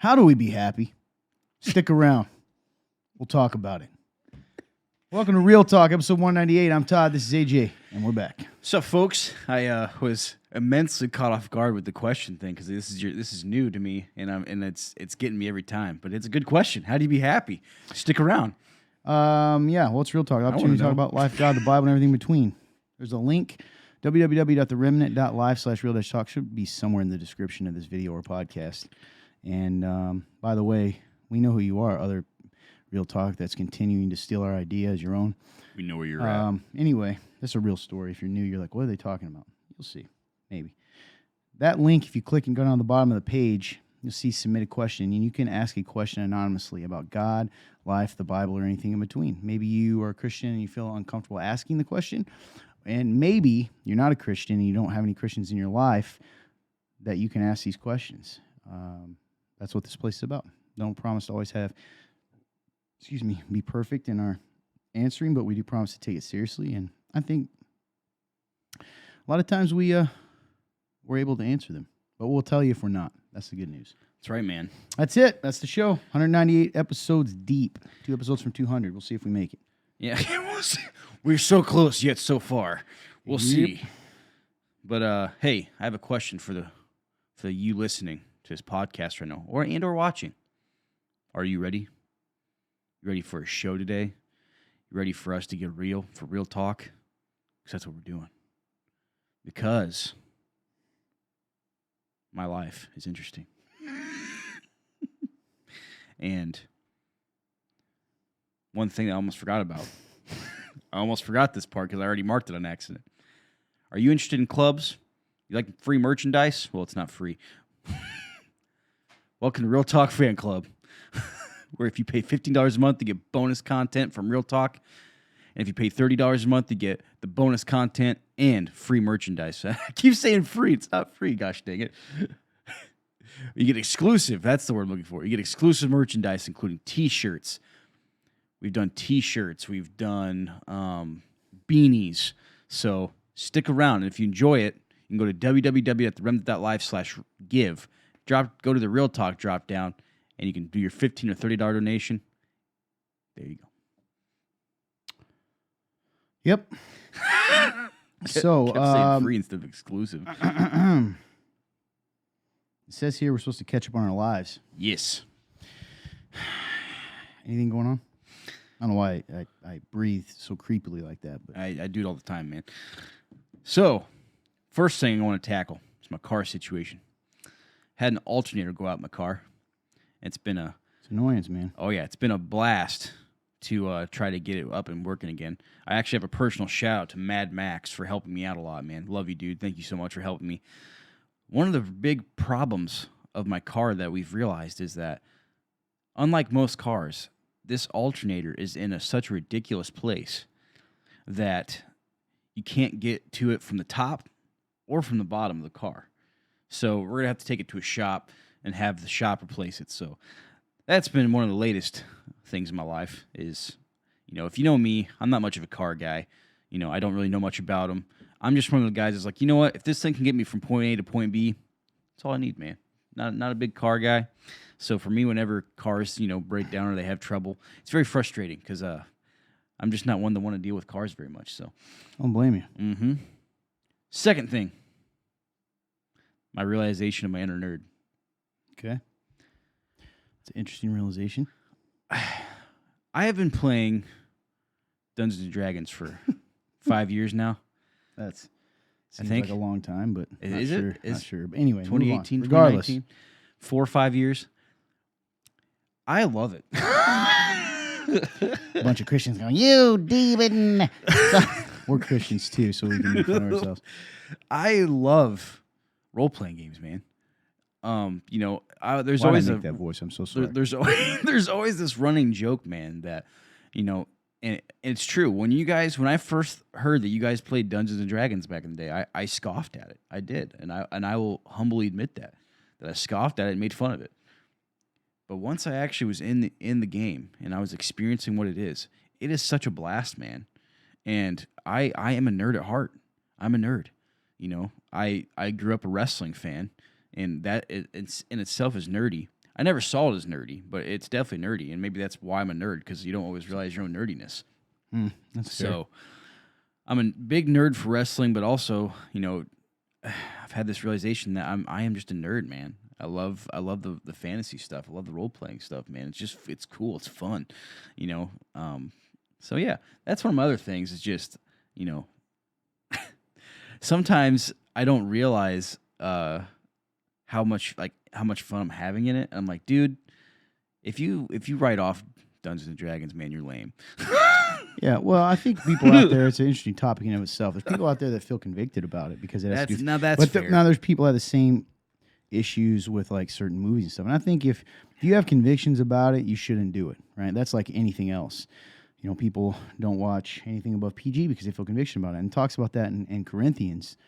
How do we be happy? Stick around. We'll talk about it. Welcome to Real Talk, episode 198. I'm Todd. This is AJ, and we're back. So, folks, I was immensely caught off guard with the question thing because this is new to me, and it's getting me every time. But it's a good question. How do you be happy? Stick around. Well, it's Real Talk. Opportunity to talk about life, God, the Bible, and everything in between. There's a link, www.theremnant.live/real-talk. Should be somewhere in the description of this video or podcast. And by the way, we know who you are, other Real Talk that's continuing to steal our ideas, your own. We know where you're at. Anyway, that's a real story. If you're new, you're like, what are they talking about? You'll see. Maybe. That link, if you click and go down to the bottom of the page, you'll see submit a question, and you can ask a question anonymously about God, life, the Bible, or anything in between. Maybe you are a Christian and you feel uncomfortable asking the question, and maybe you're not a Christian and you don't have any Christians in your life that you can ask these questions. That's what this place is about. Don't promise to always be perfect in our answering, but we do promise to take it seriously. And I think a lot of times we're able to answer them, but we'll tell you if we're not. That's the good news. That's right, man. That's it. That's the show. 198 episodes deep. 2 episodes from 200. We'll see if we make it. Yeah, we'll see. We're so close yet so far. We'll see. But hey, I have a question for you listening to this podcast right now, or watching. Are you ready? You ready for a show today? You ready for us to get real, for real talk? Because that's what we're doing. Because my life is interesting. And one thing I almost forgot about. I almost forgot this part because I already marked it on accident. Are you interested in clubs? You like free merchandise? Well, it's not free. Welcome to Real Talk Fan Club, where if you pay $15 a month, you get bonus content from Real Talk. And if you pay $30 a month, you get the bonus content and free merchandise. I keep saying free. It's not free. Gosh dang it. You get exclusive. That's the word I'm looking for. You get exclusive merchandise, including T-shirts. We've done T-shirts. We've done beanies. So stick around. And if you enjoy it, you can go to www.theremnant.live/give. Go to the Real Talk drop down, and you can do your $15 or $30 donation. There you go. Yep. So, kept saying free instead of exclusive. It says here we're supposed to catch up on our lives. Yes. Anything going on? I don't know why I breathe so creepily like that. But I do it all the time, man. So, first thing I want to tackle is my car situation. Had an alternator go out in my car. It's annoyance, man. Oh, yeah. It's been a blast to try to get it up and working again. I actually have a personal shout out to Mad Max for helping me out a lot, man. Love you, dude. Thank you so much for helping me. One of the big problems of my car that we've realized is that, unlike most cars, this alternator is in such a ridiculous place that you can't get to it from the top or from the bottom of the car. So we're going to have to take it to a shop and have the shop replace it. So that's been one of the latest things in my life is, if you know me, I'm not much of a car guy. I don't really know much about them. I'm just one of the guys that's like, you know what? If this thing can get me from point A to point B, that's all I need, man. Not a big car guy. So for me, whenever cars, break down or they have trouble, it's very frustrating because I'm just not one to want to deal with cars very much. So I don't blame you. Mm-hmm. Second thing, my realization of my inner nerd. Okay. It's an interesting realization. I have been playing Dungeons and Dragons for 5 years now. Seems like a long time, but not sure. But anyway, 2018, regardless. 2019, 4 or 5 years. I love it. A bunch of Christians going, you demon. We're Christians too, so we can make fun of ourselves. I love role-playing games, man. There's Why always did I make that voice. I'm so sorry. There's always this running joke, man, that and it's true. When I first heard that you guys played Dungeons and Dragons back in the day, I scoffed at it. I did, and I will humbly admit that I scoffed at it and made fun of it. But once I actually was in the game and I was experiencing what it is such a blast, man. And I am a nerd at heart. I'm a nerd. I grew up a wrestling fan, and that in itself is nerdy. I never saw it as nerdy, but it's definitely nerdy, and maybe that's why I'm a nerd, because you don't always realize your own nerdiness. That's fair. So I'm a big nerd for wrestling, but also, I've had this realization that I am just a nerd, man. I love the fantasy stuff. I love the role playing stuff, man. It's cool. It's fun, So yeah, that's one of my other things. Is just sometimes I don't realize how much fun I'm having in it. I'm like, dude, if you write off Dungeons and Dragons, man, you're lame. Yeah, well, I think people out there, it's an interesting topic in of itself. There's people out there that feel convicted about it because it has to do. That's fair. Now there's people that have the same issues with like certain movies and stuff. And I think if you have convictions about it, you shouldn't do it, right? That's like anything else. People don't watch anything above PG because they feel conviction about it. And it talks about that in Corinthians,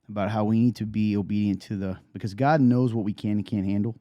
about how we need to be obedient because God knows what we can and can't handle,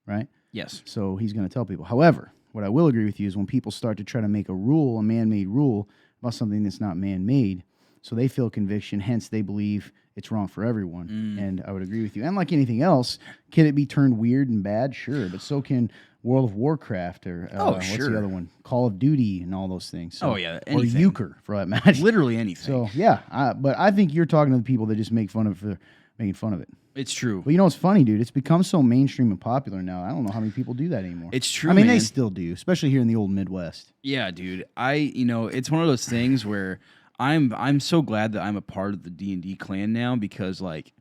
right? Yes. So he's going to tell people. However, what I will agree with you is when people start to try to make a man-made rule about something that's not man-made, so they feel conviction, hence they believe it's wrong for everyone. And I would agree with you. And like anything else, can it be turned weird and bad? Sure. But so can World of Warcraft or what's the other one? Call of Duty and all those things. So, anything. Or euchre, for that matter. Literally anything. So, yeah. But I think you're talking to the people that just make fun of it for making fun of it. It's true. Well, what's funny, dude? It's become so mainstream and popular now. I don't know how many people do that anymore. It's true, I mean, man. they still do, especially here in the old Midwest. Yeah, dude. It's one of those things where I'm so glad that I'm a part of the D&D clan now because, like,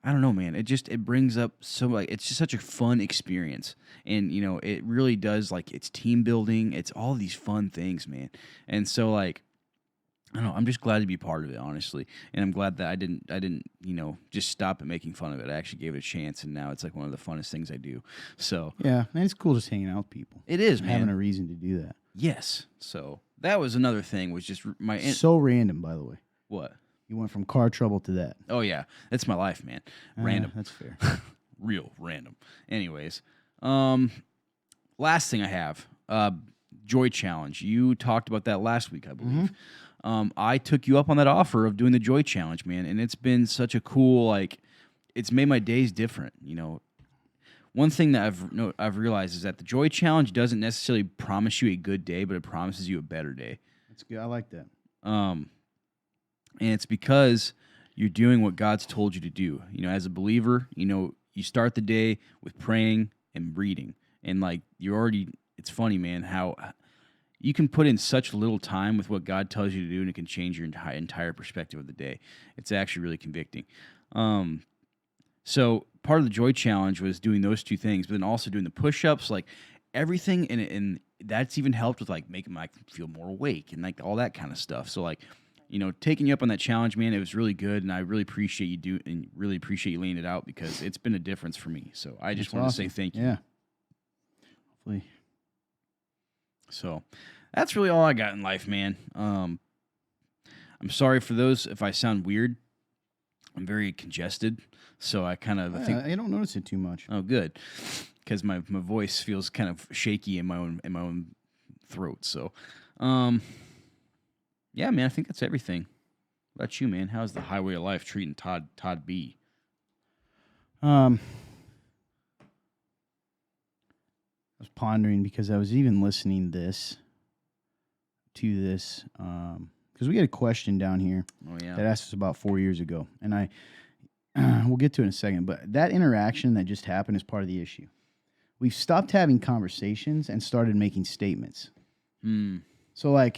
I don't know, man. It brings up it's just such a fun experience. And, it really does, like, it's team building. It's all these fun things, man. And so, like, I don't know. I'm just glad to be part of it, honestly, and I'm glad that I didn't, just stop at making fun of it. I actually gave it a chance, and now it's like one of the funnest things I do. So yeah, and it's cool just hanging out with people. It is, man. Having a reason to do that. Yes. So that was another thing. Was just so random, by the way. What? You went from car trouble to that. Oh yeah, that's my life, man. Random. That's fair. Real random. Anyways, last thing I have, Joy Challenge. You talked about that last week, I believe. I took you up on that offer of doing the Joy Challenge, man, and it's been such a cool, it's made my days different, One thing that I've realized is that the Joy Challenge doesn't necessarily promise you a good day, but it promises you a better day. That's good. I like that. And it's because you're doing what God's told you to do. As a believer, you start the day with praying and reading, and it's funny, man, how you can put in such little time with what God tells you to do, and it can change your entire perspective of the day. It's actually really convicting. So part of the Joy Challenge was doing those two things, but then also doing the push-ups, like everything, and that's even helped with making me feel more awake and all that kind of stuff. So taking you up on that challenge, man, it was really good, and I really appreciate you really appreciate you laying it out because it's been a difference for me. So I just want to say thank you. Yeah. Hopefully. So that's really all I got in life, man. I'm sorry for those if I sound weird. I'm very congested, so I kind of think I don't notice it too much. Oh, good, because my voice feels kind of shaky in my own throat. So, yeah, man, I think that's everything. What about you, man? How's the highway of life treating Todd B? I was pondering because I was even listening to this because we had a question down here that asked us about 4 years ago, and we'll get to it in a second, but that interaction that just happened is part of the issue. We've stopped having conversations and started making statements. So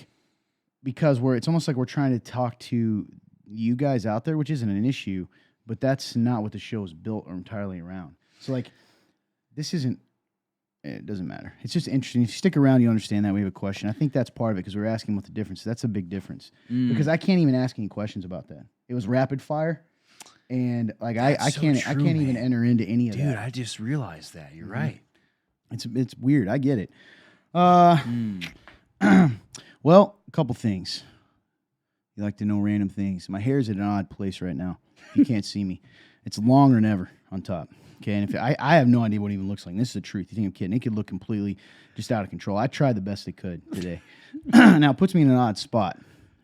because it's almost like we're trying to talk to you guys out there, which isn't an issue, but that's not what the show is built or entirely around. So this isn't. It doesn't matter. It's just interesting. If you stick around, you understand that we have a question. I think that's part of it because we're asking what the difference is. That's a big difference because I can't even ask any questions about that. It was rapid fire, and I can't even enter into any of that. Dude, I just realized that. You're right. It's weird. I get it. Well, a couple things. You like to know random things. My hair's at an odd place right now. You can't see me. It's longer than ever on top. Okay, and if I have no idea what it even looks like. This is the truth. You think I'm kidding? It could look completely just out of control. I tried the best I could today. Now it puts me in an odd spot.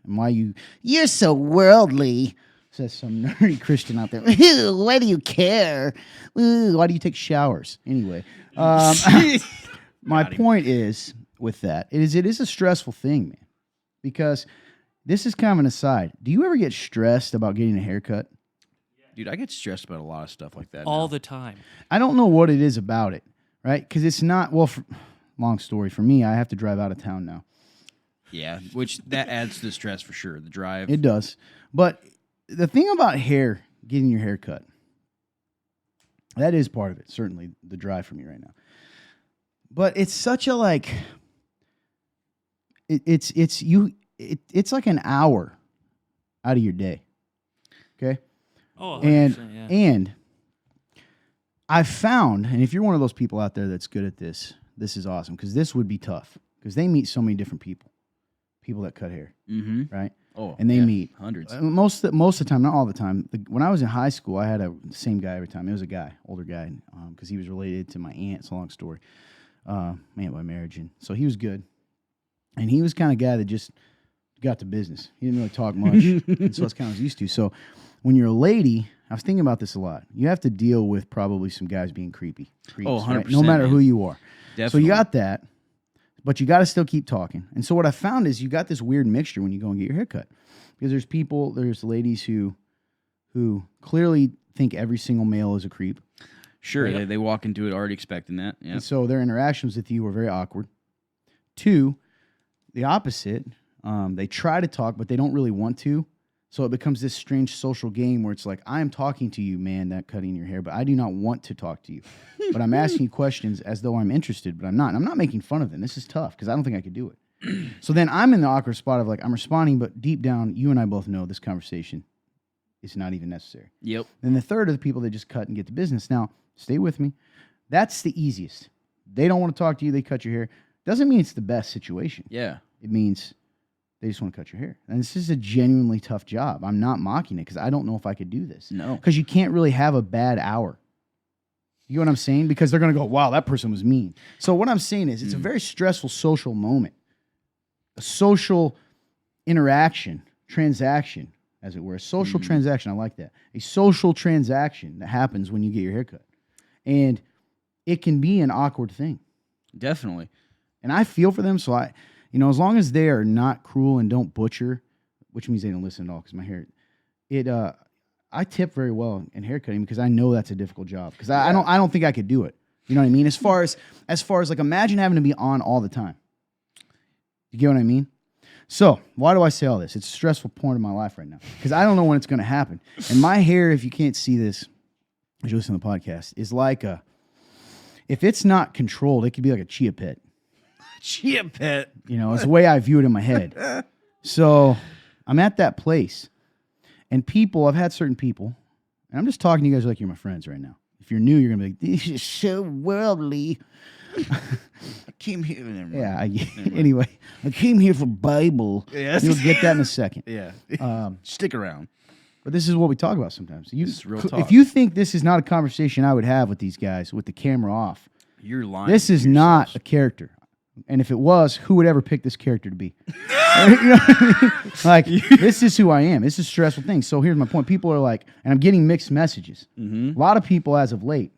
And why you're so worldly. Says some nerdy Christian out there. Ew, why do you care? Ew, why do you take showers? Anyway, my point is with that it is a stressful thing, man, because this is kind of an aside. Do you ever get stressed about getting a haircut? Dude, I get stressed about a lot of stuff like that all now. the time. I don't know what it is about it, right? Because it's not, well, long story. For me, I have to drive out of town now. Yeah, which that adds to the stress for sure, the drive. It does. But the thing about hair, getting your hair cut, that is part of it, certainly the drive for me right now. But it's such a like, it's like an hour out of your day, okay? Oh, 100%, yeah. And I've found, and if you're one of those people out there that's good at this, this is awesome, because this would be tough, because they meet so many different people that cut hair, right? Oh, and they meet hundreds. Most of the time, not all the time. When I was in high school, I had the same guy every time. It was a guy, older guy, because he was related to my aunt. It's a long story, aunt by marriage, and so he was good. And he was kind of guy that just got to business. He didn't really talk much, and so that's kind of what I was used to. So when you're a lady, I was thinking about this a lot. You have to deal with probably some guys being creepy. Creeps, 100%, right? No matter man. who you are. Definitely. So you got that. But you got to still keep talking. And so what I found is you got this weird mixture when you go and get your haircut. Because there's ladies who clearly think every single male is a creep. Sure, Yep. they walk into it already expecting that. Yeah. And so their interactions with you are very awkward. 2, the opposite. They try to talk, but they don't really want to. So it becomes this strange social game where it's like, I am talking to you, man, that cutting your hair, but I do not want to talk to you. But I'm asking you questions as though I'm interested, but I'm not. And I'm not making fun of them. This is tough because I don't think I could do it. So then I'm in the awkward spot of like, I'm responding, but deep down, you and I both know this conversation is not even necessary. Yep. And the third are the people that just cut and get to business. Now, stay with me. That's the easiest. They don't want to talk to you. They cut your hair. Doesn't mean it's the best situation. Yeah. It means they just want to cut your hair. And this is a genuinely tough job. I'm not mocking it because I don't know if I could do this. No. Because you can't really have a bad hour. You know what I'm saying? Because they're going to go, wow, that person was mean. So what I'm saying is it's a very stressful social moment. A social interaction, transaction, as it were. A social transaction. I like that. A social transaction that happens when you get your haircut. And it can be an awkward thing. Definitely. And I feel for them, so as long as they are not cruel and don't butcher, which means they don't listen at all, because my hair, I tip very well in haircutting because I know that's a difficult job. Because I don't think I could do it. You know what I mean? As far as like, imagine having to be on all the time. You get what I mean? So why do I say all this? It's a stressful point in my life right now because I don't know when it's going to happen. And my hair, if you can't see this, as you listen to the podcast, is like if it's not controlled, it could be like a chia pet. Chia pet. It's the way I view it in my head. So I'm at that place. And I've had certain people, and I'm just talking to you guys like you're my friends right now. If you're new, you're going to be like, this is so worldly. I came here. Yeah. Anyway, I came here for Bible. Yes. You'll get that in a second. Yeah. Stick around. But this is what we talk about sometimes. This is real talk. If you think this is not a conversation I would have with these guys with the camera off, You're lying. this is to not yourselves. a character. And if it was, who would ever pick this character to be? You know what I mean? Like, this is who I am. This is a stressful thing. So here's my point. People are like, and I'm getting mixed messages. A lot of people as of late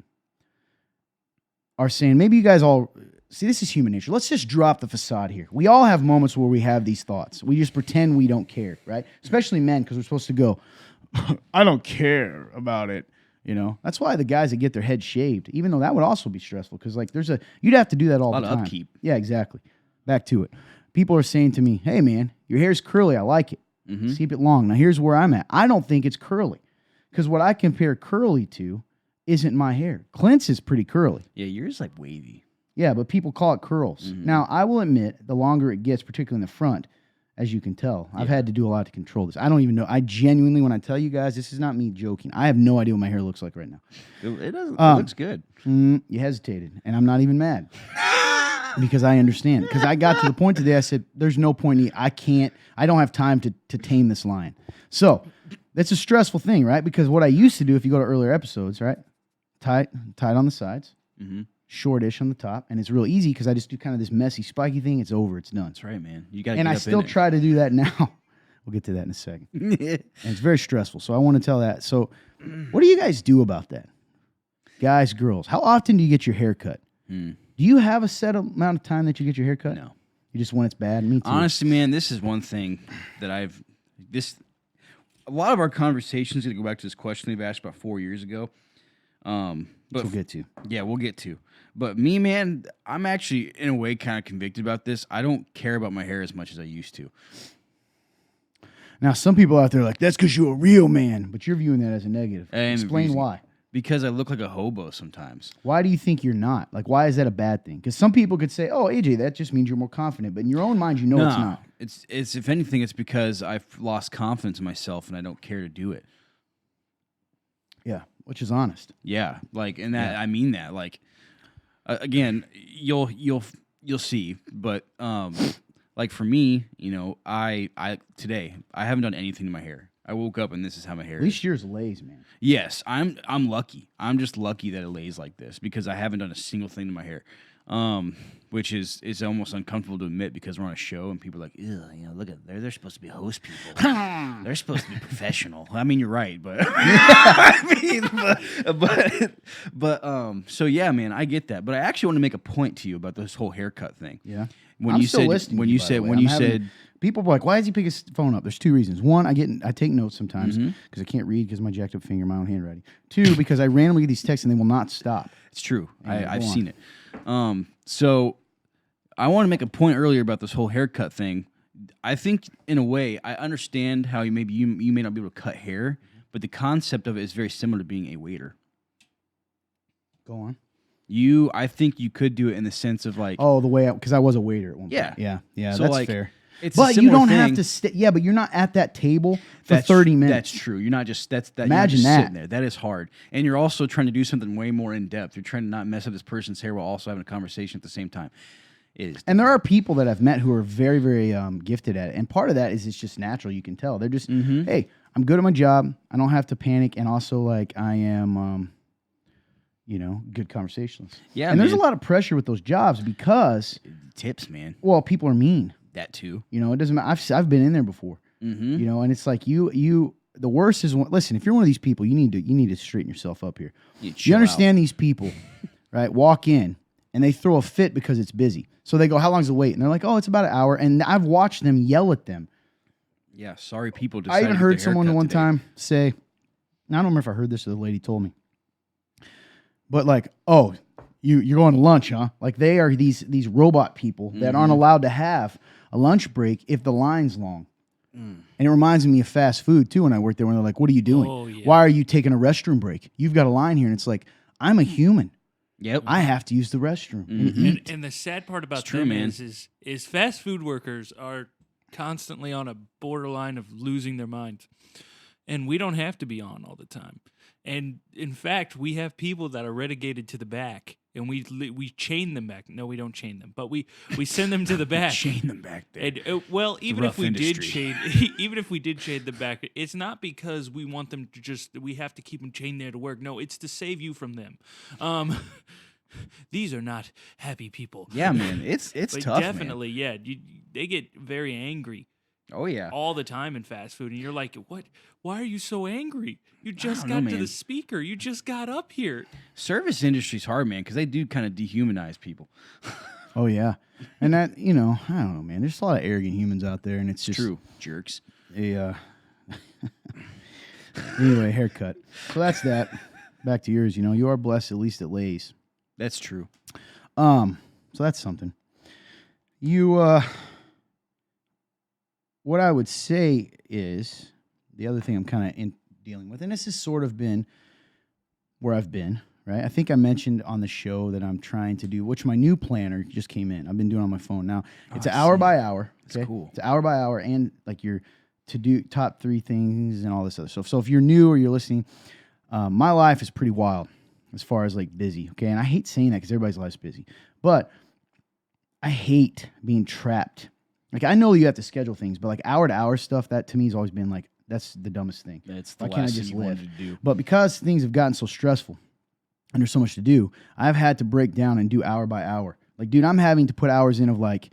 are saying, maybe you guys all, see, this is human nature. Let's just drop the facade here. We all have moments where we have these thoughts. We just pretend we don't care, right? Especially men, because we're supposed to go, I don't care about it. That's why the guys that get their head shaved, even though that would also be stressful, because like you'd have to do that all the lot of time. upkeep. Yeah, exactly. Back to it. People are saying to me, hey man, your hair's curly. I like it. Keep it long. Now here's where I'm at. I don't think it's curly because what I compare curly to isn't my hair. Clint's is pretty curly. Yeah, yours like wavy. Yeah, but people call it curls. Now, I will admit, the longer it gets, particularly in the front, as you can tell, I've had to do a lot to control this. I don't even know. I genuinely, when I tell you guys, this is not me joking. I have no idea what my hair looks like right now. It doesn't. It looks good. You hesitated, and I'm not even mad because I understand. Because I got to the point today, I said, there's no point. I don't have time to tame this lion. So that's a stressful thing, right? Because what I used to do, if you go to earlier episodes, right? Tight on the sides, shortish on the top, and it's real easy because I just do kind of this messy, spiky thing. It's over. It's done. That's right, man. You got. And I still try to do that now We'll get to that in a second. And it's very stressful. So I want to tell that. So what do you guys do about that? Guys, girls, how often do you get your hair cut? Do you have a set amount of time that you get your hair cut? No. You just when it's bad? Me too. Honestly, man, this is one thing that a lot of our conversations going to go back to this question they've asked about 4 years ago. But we'll get to. Yeah, we'll get to. But me, man, I'm actually in a way kind of convicted about this. I don't care about my hair as much as I used to. Now, some people out there are like, that's because you're a real man, but you're viewing that as a negative. And Explain why. Because I look like a hobo sometimes. Why do you think you're not? Like, why is that a bad thing? Because some people could say, oh, AJ, that just means you're more confident. But in your own mind, you know it's not. It's if anything, it's because I've lost confidence in myself and I don't care to do it. Yeah, which is honest. Yeah, like, and that I mean that. Like, again, you'll see. But like for me, you know, I today I haven't done anything to my hair. I woke up and this is how my hair is. At least yours lays, man. Yes, I'm lucky. I'm just lucky that it lays like this because I haven't done a single thing to my hair, which is almost uncomfortable to admit because we're on a show and people are like, ew, you know, look at they're supposed to be host people. They're supposed to be professional. I mean, you're right, but so yeah, man, I get that. But I actually want to make a point to you about this whole haircut thing. Yeah. When you said people are like, why does he pick his phone up? There's two reasons. One, I take notes sometimes because I can't read because my jacked up finger, my own handwriting. Two, because I randomly get these texts and they will not stop. It's true. I've seen it. So I want to make a point earlier about this whole haircut thing. I think in a way I understand how you may not be able to cut hair, but the concept of it is very similar to being a waiter. Go on. I think you could do it in the sense of like, oh, the way because I was a waiter at one point. Yeah, so that's like, fair. But you don't have to stay. Yeah, but you're not at that table for 30 minutes. That's true. You're not just Imagine that sitting there. That is hard, and you're also trying to do something way more in depth. You're trying to not mess up this person's hair while also having a conversation at the same time. It is. And there are people that I've met who are very, very gifted at it, and part of that is it's just natural. You can tell they're just, hey, I'm good at my job. I don't have to panic, and also like I am. Good conversationalist. Yeah, and there's a lot of pressure with those jobs because tips, man. Well, people are mean. That too. You know, it doesn't matter. I've been in there before. You know, and it's like you. The worst is listen. If you're one of these people, you need to straighten yourself up here. You understand these people, right? Walk in and they throw a fit because it's busy. So they go, "How long's the wait?" And they're like, "Oh, it's about an hour." And I've watched them yell at them. Yeah, sorry, people. I even heard someone one time say, I don't remember if I heard this or the lady told me. But like, oh, you're going to lunch, huh? Like they are these robot people that aren't allowed to have a lunch break if the line's long. And it reminds me of fast food too when I worked there when they're like, what are you doing? Oh, yeah. Why are you taking a restroom break? You've got a line here. And it's like, I'm a human. Yep. I have to use the restroom and eat. And the sad part about true, them man. is fast food workers are constantly on a borderline of losing their minds. And we don't have to be on all the time. And in fact, we have people that are relegated to the back, and we chain them back. No, we don't chain them, but we send them to the back. Chain them back there. And, even if we did chain them back, it's not because we want them to we have to keep them chained there to work. No, it's to save you from them. These are not happy people. Yeah, man, it's tough. Definitely, man. Yeah. They get very angry. Oh yeah, all the time in fast food, and you're like, "What? Why are you so angry? You just got to the speaker. You just got up here." Service industry's hard, man, because they do kind of dehumanize people. Oh yeah, and that I don't know, man. There's a lot of arrogant humans out there, and it's just true jerks. Anyway, haircut. So that's that. Back to yours. You are blessed. At least it lays. That's true. So that's something. What I would say is the other thing I'm kind of dealing with, and this has sort of been where I've been, right? I think I mentioned on the show that I'm trying to do, which my new planner just came in. I've been doing it on my phone now. It's an hour by hour. That's cool. It's hour by hour, and like your to do top 3 things and all this other stuff. So if you're new or you're listening, my life is pretty wild as far as like busy. Okay, and I hate saying that because everybody's life's busy, but I hate being trapped. Like, I know you have to schedule things, but like hour-to-hour stuff, that to me has always been like, that's the dumbest thing. That's the Why can't I last just thing you live? wanted to do. But because things have gotten so stressful and there's so much to do, I've had to break down and do hour by hour. Like, dude, I'm having to put hours in of like,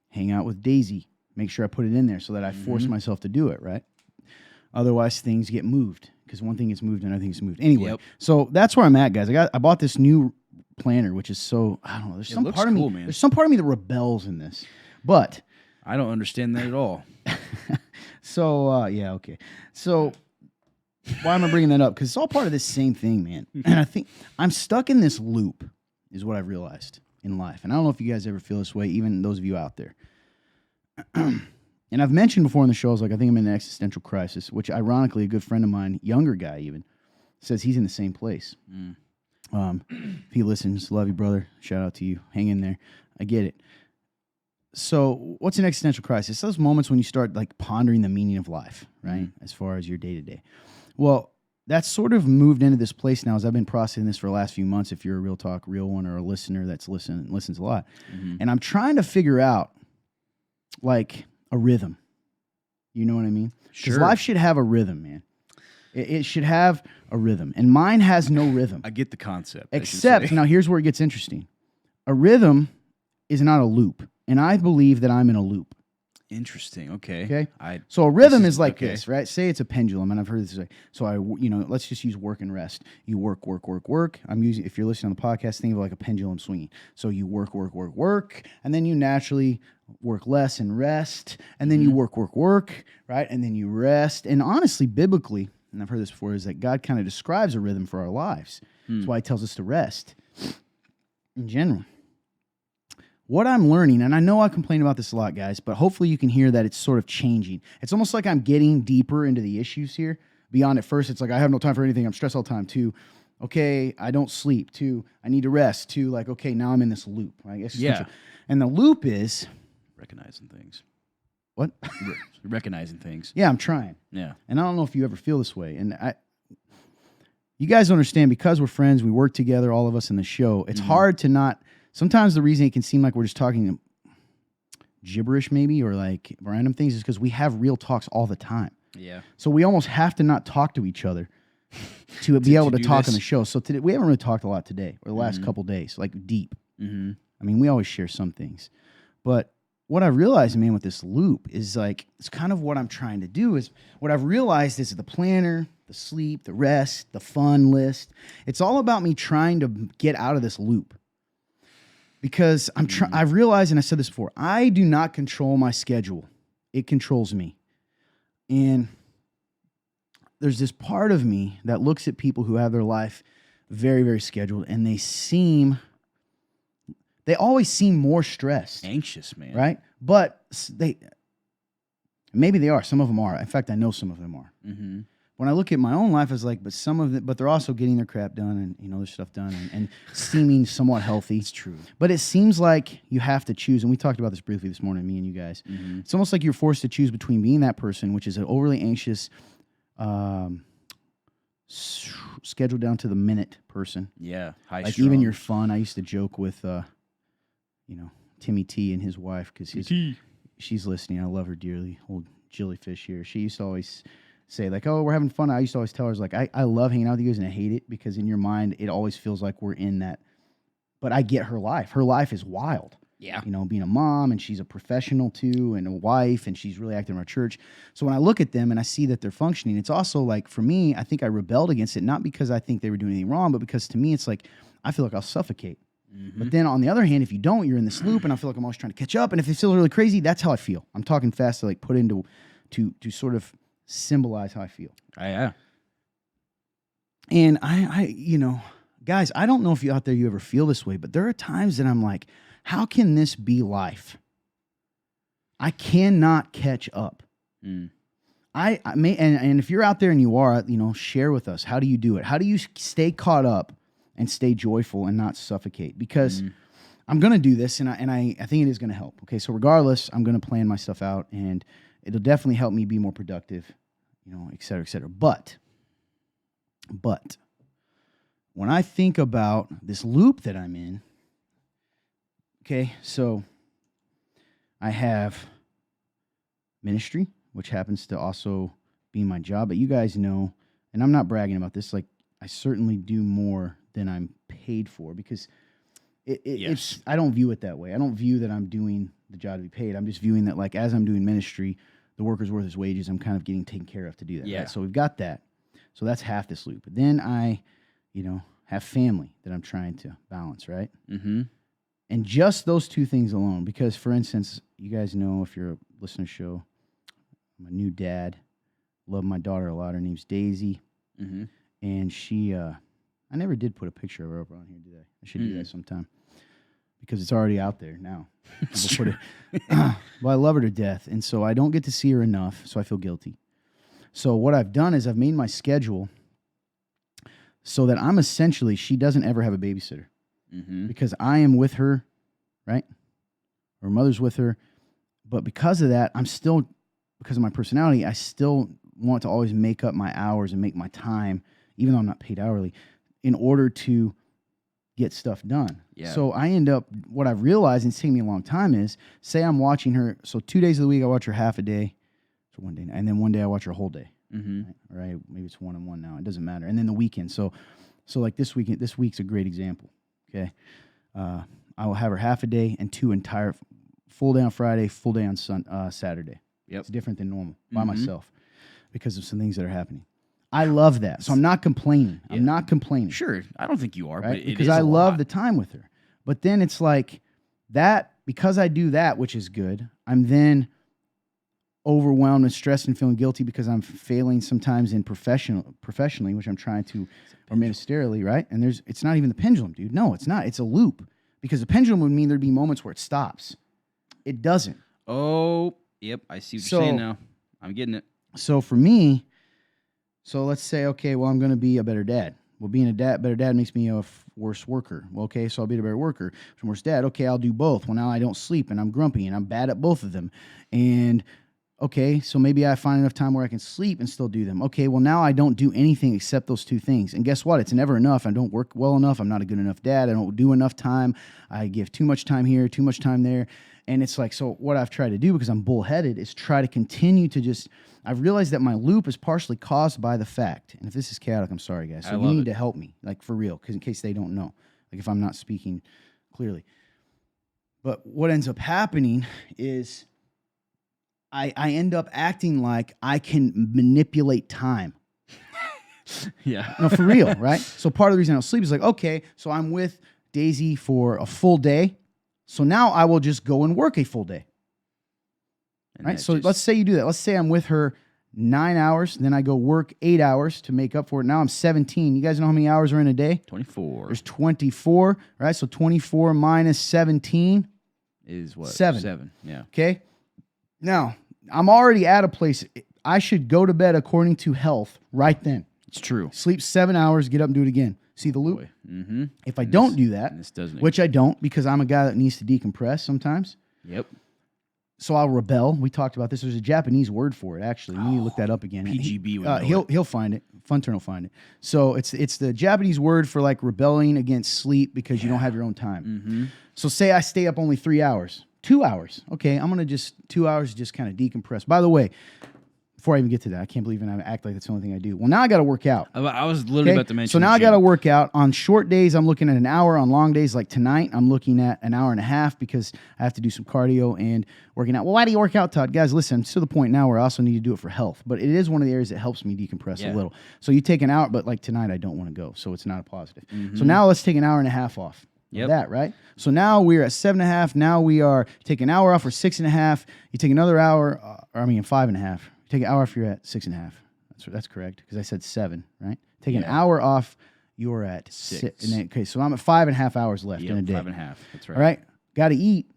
hang out with Daisy, make sure I put it in there so that I force myself to do it, right? Otherwise, things get moved because one thing gets moved and another thing gets moved. Anyway, so that's where I'm at, guys. I bought this new planner, which is so, I don't know. There's some part of me, man. there's some part of me that rebels in this, but I don't understand that at all. so yeah, okay. So why am I bringing that up? Because it's all part of this same thing, man. And I think I'm stuck in this loop, is what I've realized in life. And I don't know if you guys ever feel this way, even those of you out there. And I've mentioned before in the shows, like I think I'm in an existential crisis, which ironically, a good friend of mine, younger guy even, says he's in the same place. If he listens, love you, brother. Shout out to you. Hang in there. I get it. So what's an existential crisis? Those moments when you start like pondering the meaning of life, right? As far as your day to day. Well, that's sort of moved into this place now as I've been processing this for the last few months. If you're a real talk, real one, or a listener that's listens a lot. And I'm trying to figure out like a rhythm. You know what I mean? Because life should have a rhythm, man. It should have a rhythm. And mine has no rhythm. I get the concept. Except, now here's where it gets interesting. A rhythm is not a loop. And I believe that I'm in a loop. Interesting. Okay. Okay. So a rhythm is like this, right? Say it's a pendulum, and I've heard this. So let's just use work and rest. You work, work, work, work. I'm using, if you're listening on the podcast, think of it like a pendulum swinging. So you work, work, work, work, and then you naturally work less and rest, and then you work, work, work, right? And then you rest. And honestly, biblically, and I've heard this before, is that God kind of describes a rhythm for our lives. That's why He tells us to rest in general. What I'm learning, and I know I complain about this a lot, guys, but hopefully you can hear that it's sort of changing. It's almost like I'm getting deeper into the issues here. Beyond at first, it's like I have no time for anything. I'm stressed all the time. To, okay, I don't sleep. To, I need to rest. To, like, okay, now I'm in this loop. Right? And the loop is recognizing things. What? Recognizing things. Yeah, I'm trying. Yeah. And I don't know if you ever feel this way. And you guys understand, because we're friends, we work together, all of us in the show, it's hard to not. Sometimes the reason it can seem like we're just talking gibberish maybe, or like random things, is because we have real talks all the time. Yeah. So we almost have to not talk to each other to be able to talk on the show. So today, we haven't really talked a lot today, or the last couple days, like deep. I mean, we always share some things. But what I realized, man, with this loop is like, it's kind of what I'm trying to do is, what I've realized is the planner, the sleep, the rest, the fun list. It's all about me trying to get out of this loop. Because I've realized, and I said this before, I do not control my schedule. It controls me. And there's this part of me that looks at people who have their life very, very scheduled, and they always seem more stressed. Anxious, man. Right? But maybe they are. Some of them are. In fact, I know some of them are. When I look at my own life, it's like, but they're also getting their crap done and their stuff done and seeming somewhat healthy. It's true. But it seems like you have to choose, and we talked about this briefly this morning, me and you guys. It's almost like you're forced to choose between being that person, which is an overly anxious, scheduled down to the minute person. Yeah, high like strung. Even your fun. I used to joke with, Timmy T and his wife, because she's listening. I love her dearly. Old jellyfish here. She used to always say like, oh, we're having fun. I used to always tell her, like, I love hanging out with you guys, and I hate it because in your mind, it always feels like we're in that. But I get her life. Her life is wild. Yeah. Being a mom, and she's a professional too, and a wife, and she's really active in our church. So when I look at them and I see that they're functioning, it's also like, for me, I think I rebelled against it, not because I think they were doing anything wrong, but because to me, it's like, I feel like I'll suffocate. But then on the other hand, if you don't, you're in this loop, and I feel like I'm always trying to catch up. And if it feels really crazy, that's how I feel. I'm talking fast to like put into, to sort of symbolize how I feel. Yeah. And I guys, I don't know if you out there, you ever feel this way, but there are times that I'm like, how can this be life? I cannot catch up. I may, and if you're out there and you are, share with us. How do you do it? How do you stay caught up and stay joyful and not suffocate? Because I'm going to do this, and I think it is going to help. Okay, so regardless, I'm going to plan my stuff out, and it'll definitely help me be more productive, et cetera, et cetera. But when I think about this loop that I'm in, okay, so I have ministry, which happens to also be my job. But you guys know, and I'm not bragging about this, like I certainly do more than I'm paid for, because It's I don't view it that way. I don't view that I'm doing the job to be paid. I'm just viewing that like as I'm doing ministry, the worker's worth his wages. I'm kind of getting taken care of to do that. Yeah. Right? So we've got that. So that's half this loop. But then I, have family that I'm trying to balance, right? Mm-hmm. And just those two things alone, because for instance, you guys know if you're a listener to the show, I'm a new dad. Love my daughter a lot. Her name's Daisy. Mm-hmm. And she, I never did put a picture of her up on here, did I? I should do that sometime. Because it's already out there now. Put it, well, I love her to death. And so I don't get to see her enough, so I feel guilty. So what I've done is I've made my schedule so that I'm essentially, she doesn't ever have a babysitter. Mm-hmm. Because I am with her, right? Her mother's with her. But because of that, because of my personality, I still want to always make up my hours and make my time, even though I'm not paid hourly, in order to get stuff done. Yeah. So I end up, what I've realized, and it's taken me a long time, is say I'm watching her, so 2 days of the week I watch her half a day, so one day, and then one day I watch her a whole day. Mm-hmm. Right? Maybe it's 1 and 1 now. It doesn't matter. And then the weekend. So like this week's a great example. Okay. I will have her half a day and 2 entire full day on Friday, full day on Saturday. Yep. It's different than normal by myself because of some things that are happening. I love that. So I'm not complaining. Yeah. I'm not complaining. Sure. I don't think you are, Right? but Because it is I a love lot. the time with her. But then it's like that, because I do that, which is good, I'm then overwhelmed and stressed and feeling guilty because I'm failing sometimes in professionally, which I'm trying to, or ministerially, right? And it's not even the pendulum, dude. No, it's not. It's a loop, because the pendulum would mean there'd be moments where it stops. It doesn't. Oh, yep. I see what you're saying now. I'm getting it. So for me, let's say, okay, well, I'm going to be a better dad. Well, being a better dad makes me a worse worker. Well, okay, so I'll be a better worker. So worse dad. Okay, I'll do both. Well, now I don't sleep and I'm grumpy and I'm bad at both of them. And okay, so maybe I find enough time where I can sleep and still do them. Okay, well, now I don't do anything except those two things. And guess what? It's never enough. I don't work well enough. I'm not a good enough dad. I don't do enough time. I give too much time here, too much time there. And it's like, so what I've tried to do, because I'm bullheaded, is try to continue to just, I've realized that my loop is partially caused by the fact, and if this is chaotic, I'm sorry, guys. So you need to help me, like for real, because in case they don't know, like if I'm not speaking clearly. But what ends up happening is I end up acting like I can manipulate time. Yeah. No, for real, right? So part of the reason I don't sleep is like, okay, so I'm with Daisy for a full day. So now I will just go and work a full day. Right? So let's say you do that. Let's say I'm with her 9 hours, then I go work 8 hours to make up for it. Now I'm 17. You guys know how many hours are in a day? 24 There's 24, right? So 24 minus 17 is what? 7. 7. Yeah. Okay. Now, I'm already at a place. I should go to bed according to health right then. It's true. Sleep 7 hours, get up and do it again. See the loop? Mm-hmm. If I don't do that, This doesn't. which I don't, because I'm a guy that needs to decompress sometimes. Yep. So I'll rebel. We talked about this. There's a Japanese word for it, actually. We need to look that up again. PGB would know He'll find it. Funtern will find it. So it's the Japanese word for like rebelling against sleep because you don't have your own time. Mm-hmm. So say I stay up only 3 hours. 2 hours. Okay, I'm going to just 2 hours just kind of decompress. By the way, before I even get to that, I can't believe I act like that's the only thing I do. Well, now I got to work out. I was literally about to mention. So now I got to work out. On short days, I'm looking at an hour. On long days, like tonight, I'm looking at an hour and a half because I have to do some cardio and working out. Well, why do you work out, Todd? Guys, listen, it's to the point now where I also need to do it for health. But it is one of the areas that helps me decompress a little. So you take an hour, but like tonight, I don't want to go. So it's not a positive. So now let's take an hour and a half off. Yep. That, right? So now we're at 7.5. Now we are take an hour off for 6.5. You take another hour, 5.5. Take an hour off, you're at 6.5. That's correct, because I said 7, right? Take an hour off, you're at 6. Okay, so I'm at 5.5 hours left in a day. 5.5. That's right. All right, got to eat.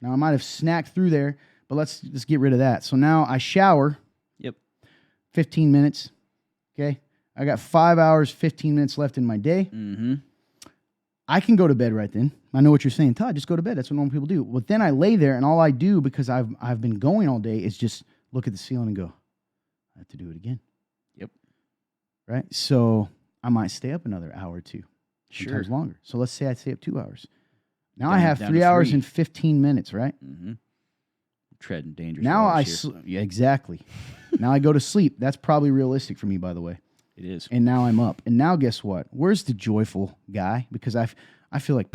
Now I might have snacked through there, but let's just get rid of that. So now I shower. Yep. 15 minutes. Okay, I got 5 hours, 15 minutes left in my day. Mm-hmm. I can go to bed right then. I know what you're saying, Todd. Just go to bed. That's what normal people do. But then I lay there, and all I do, because I've been going all day, is just look at the ceiling and go, I have to do it again. Yep. Right? So I might stay up another hour or two. Sure. Sometimes longer. So let's say I stay up 2 hours. Now Down- I have down 3 to hours 3. and 15 minutes, right? Mm-hmm. Treading dangerous. Now waters here. yeah, exactly. Now I go to sleep. That's probably realistic for me, by the way. It is. And now I'm up. And now guess what? Where's the joyful guy? Because I feel like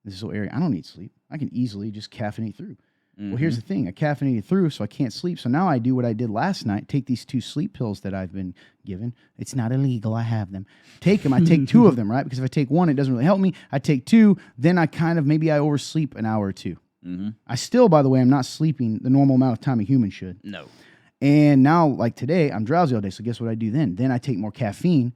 This is so airy. I don't need sleep. I can easily just caffeinate through. Mm-hmm. Well, here's the thing. I caffeinated through, so I can't sleep. So now I do what I did last night. Take these 2 sleep pills that I've been given. It's not illegal. I have them. Take them. I take 2 of them, right? Because if I take 1, it doesn't really help me. I take 2. Then I maybe I oversleep an hour or 2. Mm-hmm. I still, by the way, I'm not sleeping the normal amount of time a human should. No. And now, like today, I'm drowsy all day. So guess what I do then? Then I take more caffeine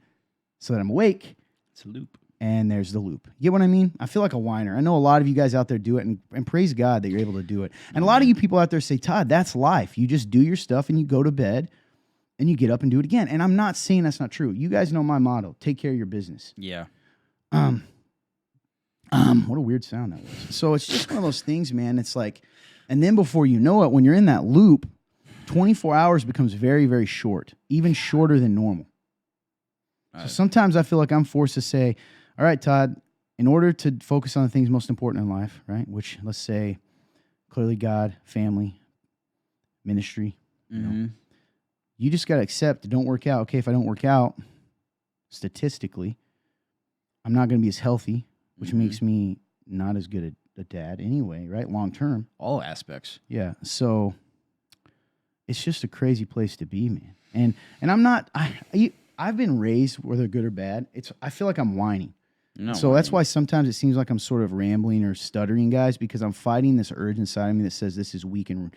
so that I'm awake. It's a loop. And there's the loop. You get what I mean? I feel like a whiner. I know a lot of you guys out there do it, and praise God that you're able to do it. And a lot of you people out there say, Todd, that's life. You just do your stuff and you go to bed and you get up and do it again. And I'm not saying that's not true. You guys know my motto: take care of your business. Yeah. What a weird sound that was. So it's just one of those things, man. It's like, and then before you know it, when you're in that loop, 24 hours becomes very, very short, even shorter than normal. So sometimes I feel like I'm forced to say, all right, Todd, in order to focus on the things most important in life, right, which let's say clearly God, family, ministry, you just got to accept it don't work out. Okay, if I don't work out, statistically, I'm not going to be as healthy, which makes me not as good a dad anyway, right, long term. All aspects. Yeah, so it's just a crazy place to be, man. And I'm not, I've been raised, whether good or bad, I feel like I'm whining. No, so that's why sometimes it seems like I'm sort of rambling or stuttering, guys, because I'm fighting this urge inside of me that says this is weak and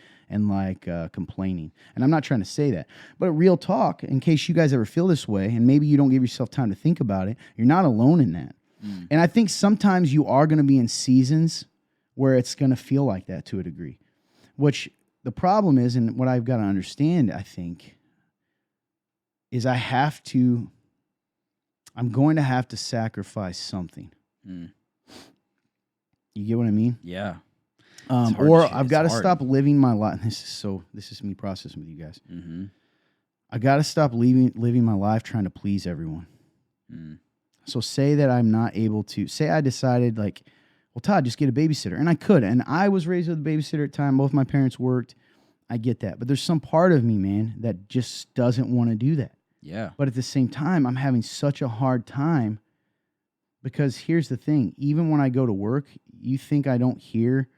complaining. And I'm not trying to say that. But real talk, in case you guys ever feel this way, and maybe you don't give yourself time to think about it, you're not alone in that. And I think sometimes you are going to be in seasons where it's going to feel like that to a degree, which the problem is, and what I've got to understand, I think, is I'm going to have to sacrifice something. You get what I mean? Yeah. Or I've got to stop living my life. This is me processing with you guys. I got to stop living my life trying to please everyone. So say that I'm not able to, say I decided like, well, Todd, just get a babysitter. And I could. And I was raised with a babysitter at the time. Both my parents worked. I get that. But there's some part of me, man, that just doesn't want to do that. Yeah. But at the same time, I'm having such a hard time because here's the thing. Even when I go to work, you think I don't hear,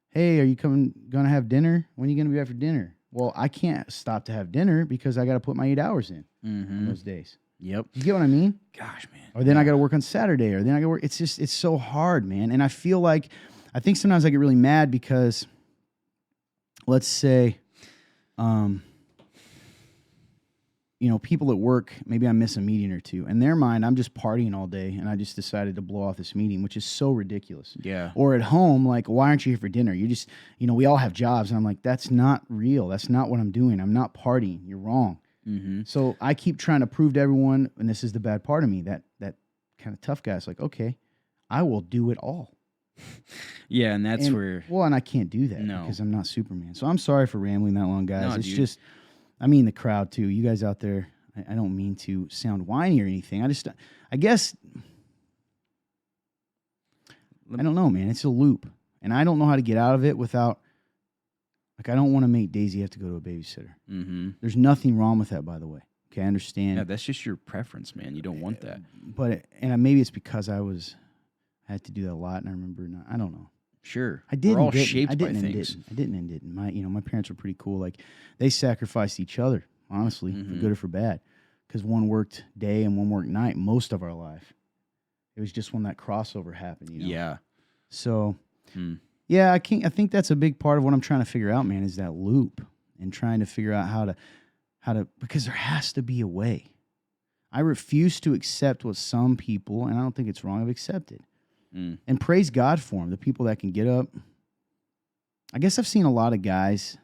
hey, are you going to have dinner? When are you going to be after dinner? Well, I can't stop to have dinner because I got to put my 8 hours in on those days. Yep. You get what I mean? Gosh, man. Or then I got to work on Saturday, or then I got to work. It's so hard, man. And I feel like, I think sometimes I get really mad because, let's say, people at work, maybe I miss a meeting or two. In their mind, I'm just partying all day, and I just decided to blow off this meeting, which is so ridiculous. Yeah. Or at home, like, why aren't you here for dinner? You just, we all have jobs. And I'm like, that's not real. That's not what I'm doing. I'm not partying. You're wrong. So I keep trying to prove to everyone, and this is the bad part of me, that kind of tough guy is like, okay, I will do it all. Yeah, and that's where... Well, and I can't do that because I'm not Superman. So I'm sorry for rambling that long, guys. It's just... I mean the crowd, too. You guys out there, I don't mean to sound whiny or anything. I guess... I don't know, man. It's a loop. And I don't know how to get out of it without... Like, I don't want to make Daisy have to go to a babysitter. There's nothing wrong with that, by the way. Okay, I understand. Yeah, that's just your preference, man. You don't want that. But maybe it's because I had to do that a lot, and I remember not. I don't know. Sure, I didn't. We're all shaped by things. I didn't and didn't. My parents were pretty cool. Like, they sacrificed each other, honestly, for good or for bad, because one worked day and one worked night most of our life. It was just when that crossover happened, Yeah. So, yeah, I think that's a big part of what I'm trying to figure out, man, is that loop and trying to figure out how to, because there has to be a way. I refuse to accept what some people, and I don't think it's wrong, have accepted. And praise God for them, the people that can get up. I guess I've seen a lot of guys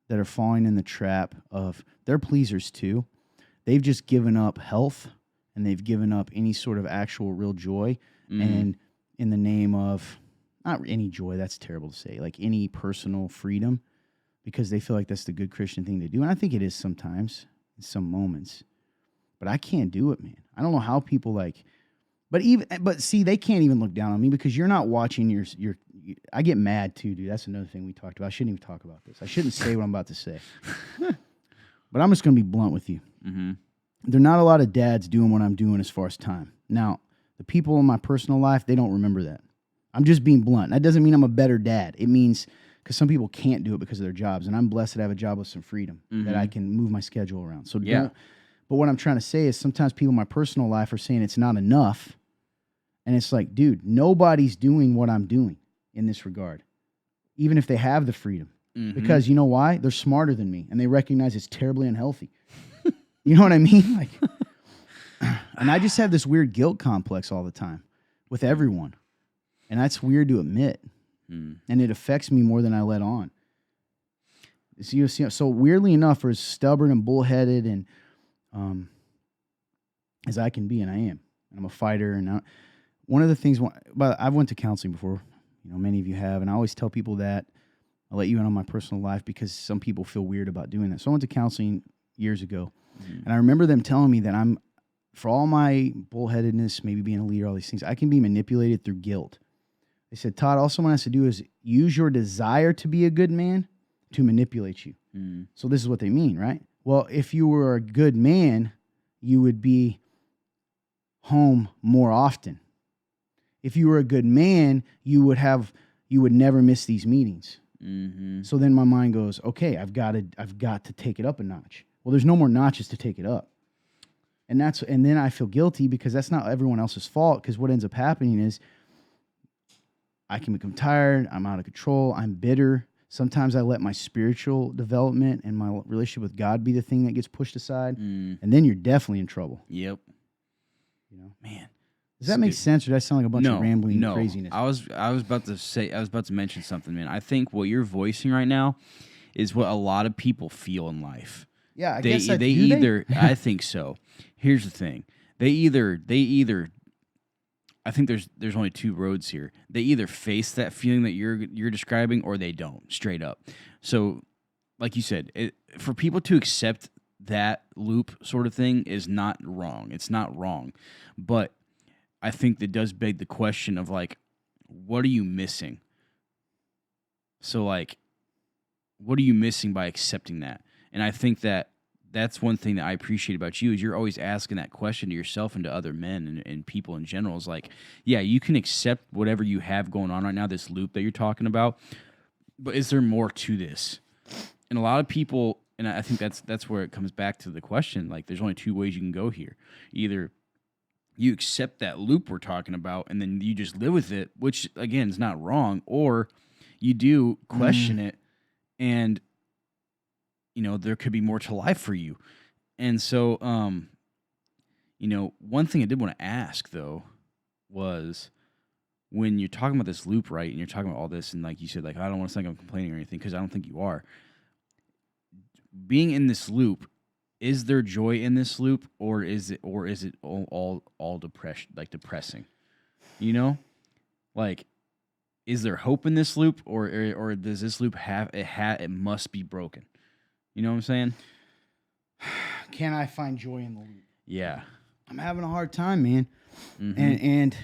that are falling in the trap of, they're pleasers too. They've just given up health, and they've given up any sort of actual real joy. And in the name of, not any joy, that's terrible to say, like any personal freedom, because they feel like that's the good Christian thing to do. And I think it is sometimes, in some moments. But I can't do it, man. I don't know how people but see, they can't even look down on me because you're not watching your I get mad too, dude. That's another thing we talked about. I shouldn't even talk about this. I shouldn't say what I'm about to say. But I'm just going to be blunt with you. There are not a lot of dads doing what I'm doing as far as time. Now, the people in my personal life, they don't remember that. I'm just being blunt. That doesn't mean I'm a better dad. It means because some people can't do it because of their jobs, and I'm blessed to have a job with some freedom that I can move my schedule around. So Yeah. don't. But what I'm trying to say is sometimes people in my personal life are saying it's not enough, and it's like, dude, nobody's doing what I'm doing in this regard, even if they have the freedom. Because you know why? They're smarter than me, and they recognize it's terribly unhealthy. You know what I mean? Like, and I just have this weird guilt complex all the time with everyone, and that's weird to admit, and it affects me more than I let on. So weirdly enough, for as stubborn and bullheaded and as I can be, and I am, and I'm a fighter, and one of the things. But I've went to counseling before. Many of you have, and I always tell people that. I'll let you in on my personal life because some people feel weird about doing that. So I went to counseling years ago, and I remember them telling me that for all my bullheadedness, maybe being a leader, all these things, I can be manipulated through guilt. They said, Todd, all someone has to do is use your desire to be a good man to manipulate you. So this is what they mean, right? Well, if you were a good man, you would be home more often. If you were a good man, you would never miss these meetings. So then my mind goes, okay, I've got to take it up a notch. Well, there's no more notches to take it up. And then I feel guilty because that's not everyone else's fault. Because what ends up happening is I can become tired. I'm out of control. I'm bitter. Sometimes I let my spiritual development and my relationship with God be the thing that gets pushed aside. And then you're definitely in trouble. Yep. Man. Does that make sense, or does that sound like a bunch of rambling craziness? I was about to mention something, man. I think what you're voicing right now is what a lot of people feel in life. Yeah, I think so. Here's the thing. They either I think there's only two roads here. They either face that feeling that you're describing or they don't, straight up. So, like you said, for people to accept that loop sort of thing is not wrong. It's not wrong. But I think that does beg the question of, like, what are you missing? So, like, what are you missing by accepting that? And I think that's one thing that I appreciate about you is you're always asking that question to yourself and to other men and people in general. Is like, yeah, you can accept whatever you have going on right now, this loop that you're talking about, but is there more to this? And a lot of people, and I think that's where it comes back to the question, like, there's only two ways you can go here. Either you accept that loop we're talking about, and then you just live with it, which, again, is not wrong, or you do question it, and, there could be more to life for you. And so, one thing I did want to ask, though, was when you're talking about this loop, right, and you're talking about all this, and like you said, like, I don't want to think I'm complaining or anything, because I don't think you are. Being in this loop, is there joy in this loop, or is it all depressing? Like, is there hope in this loop, or does this loop it must be broken? You know what I'm saying? Can I find joy in the loop? Yeah, I'm having a hard time, man. And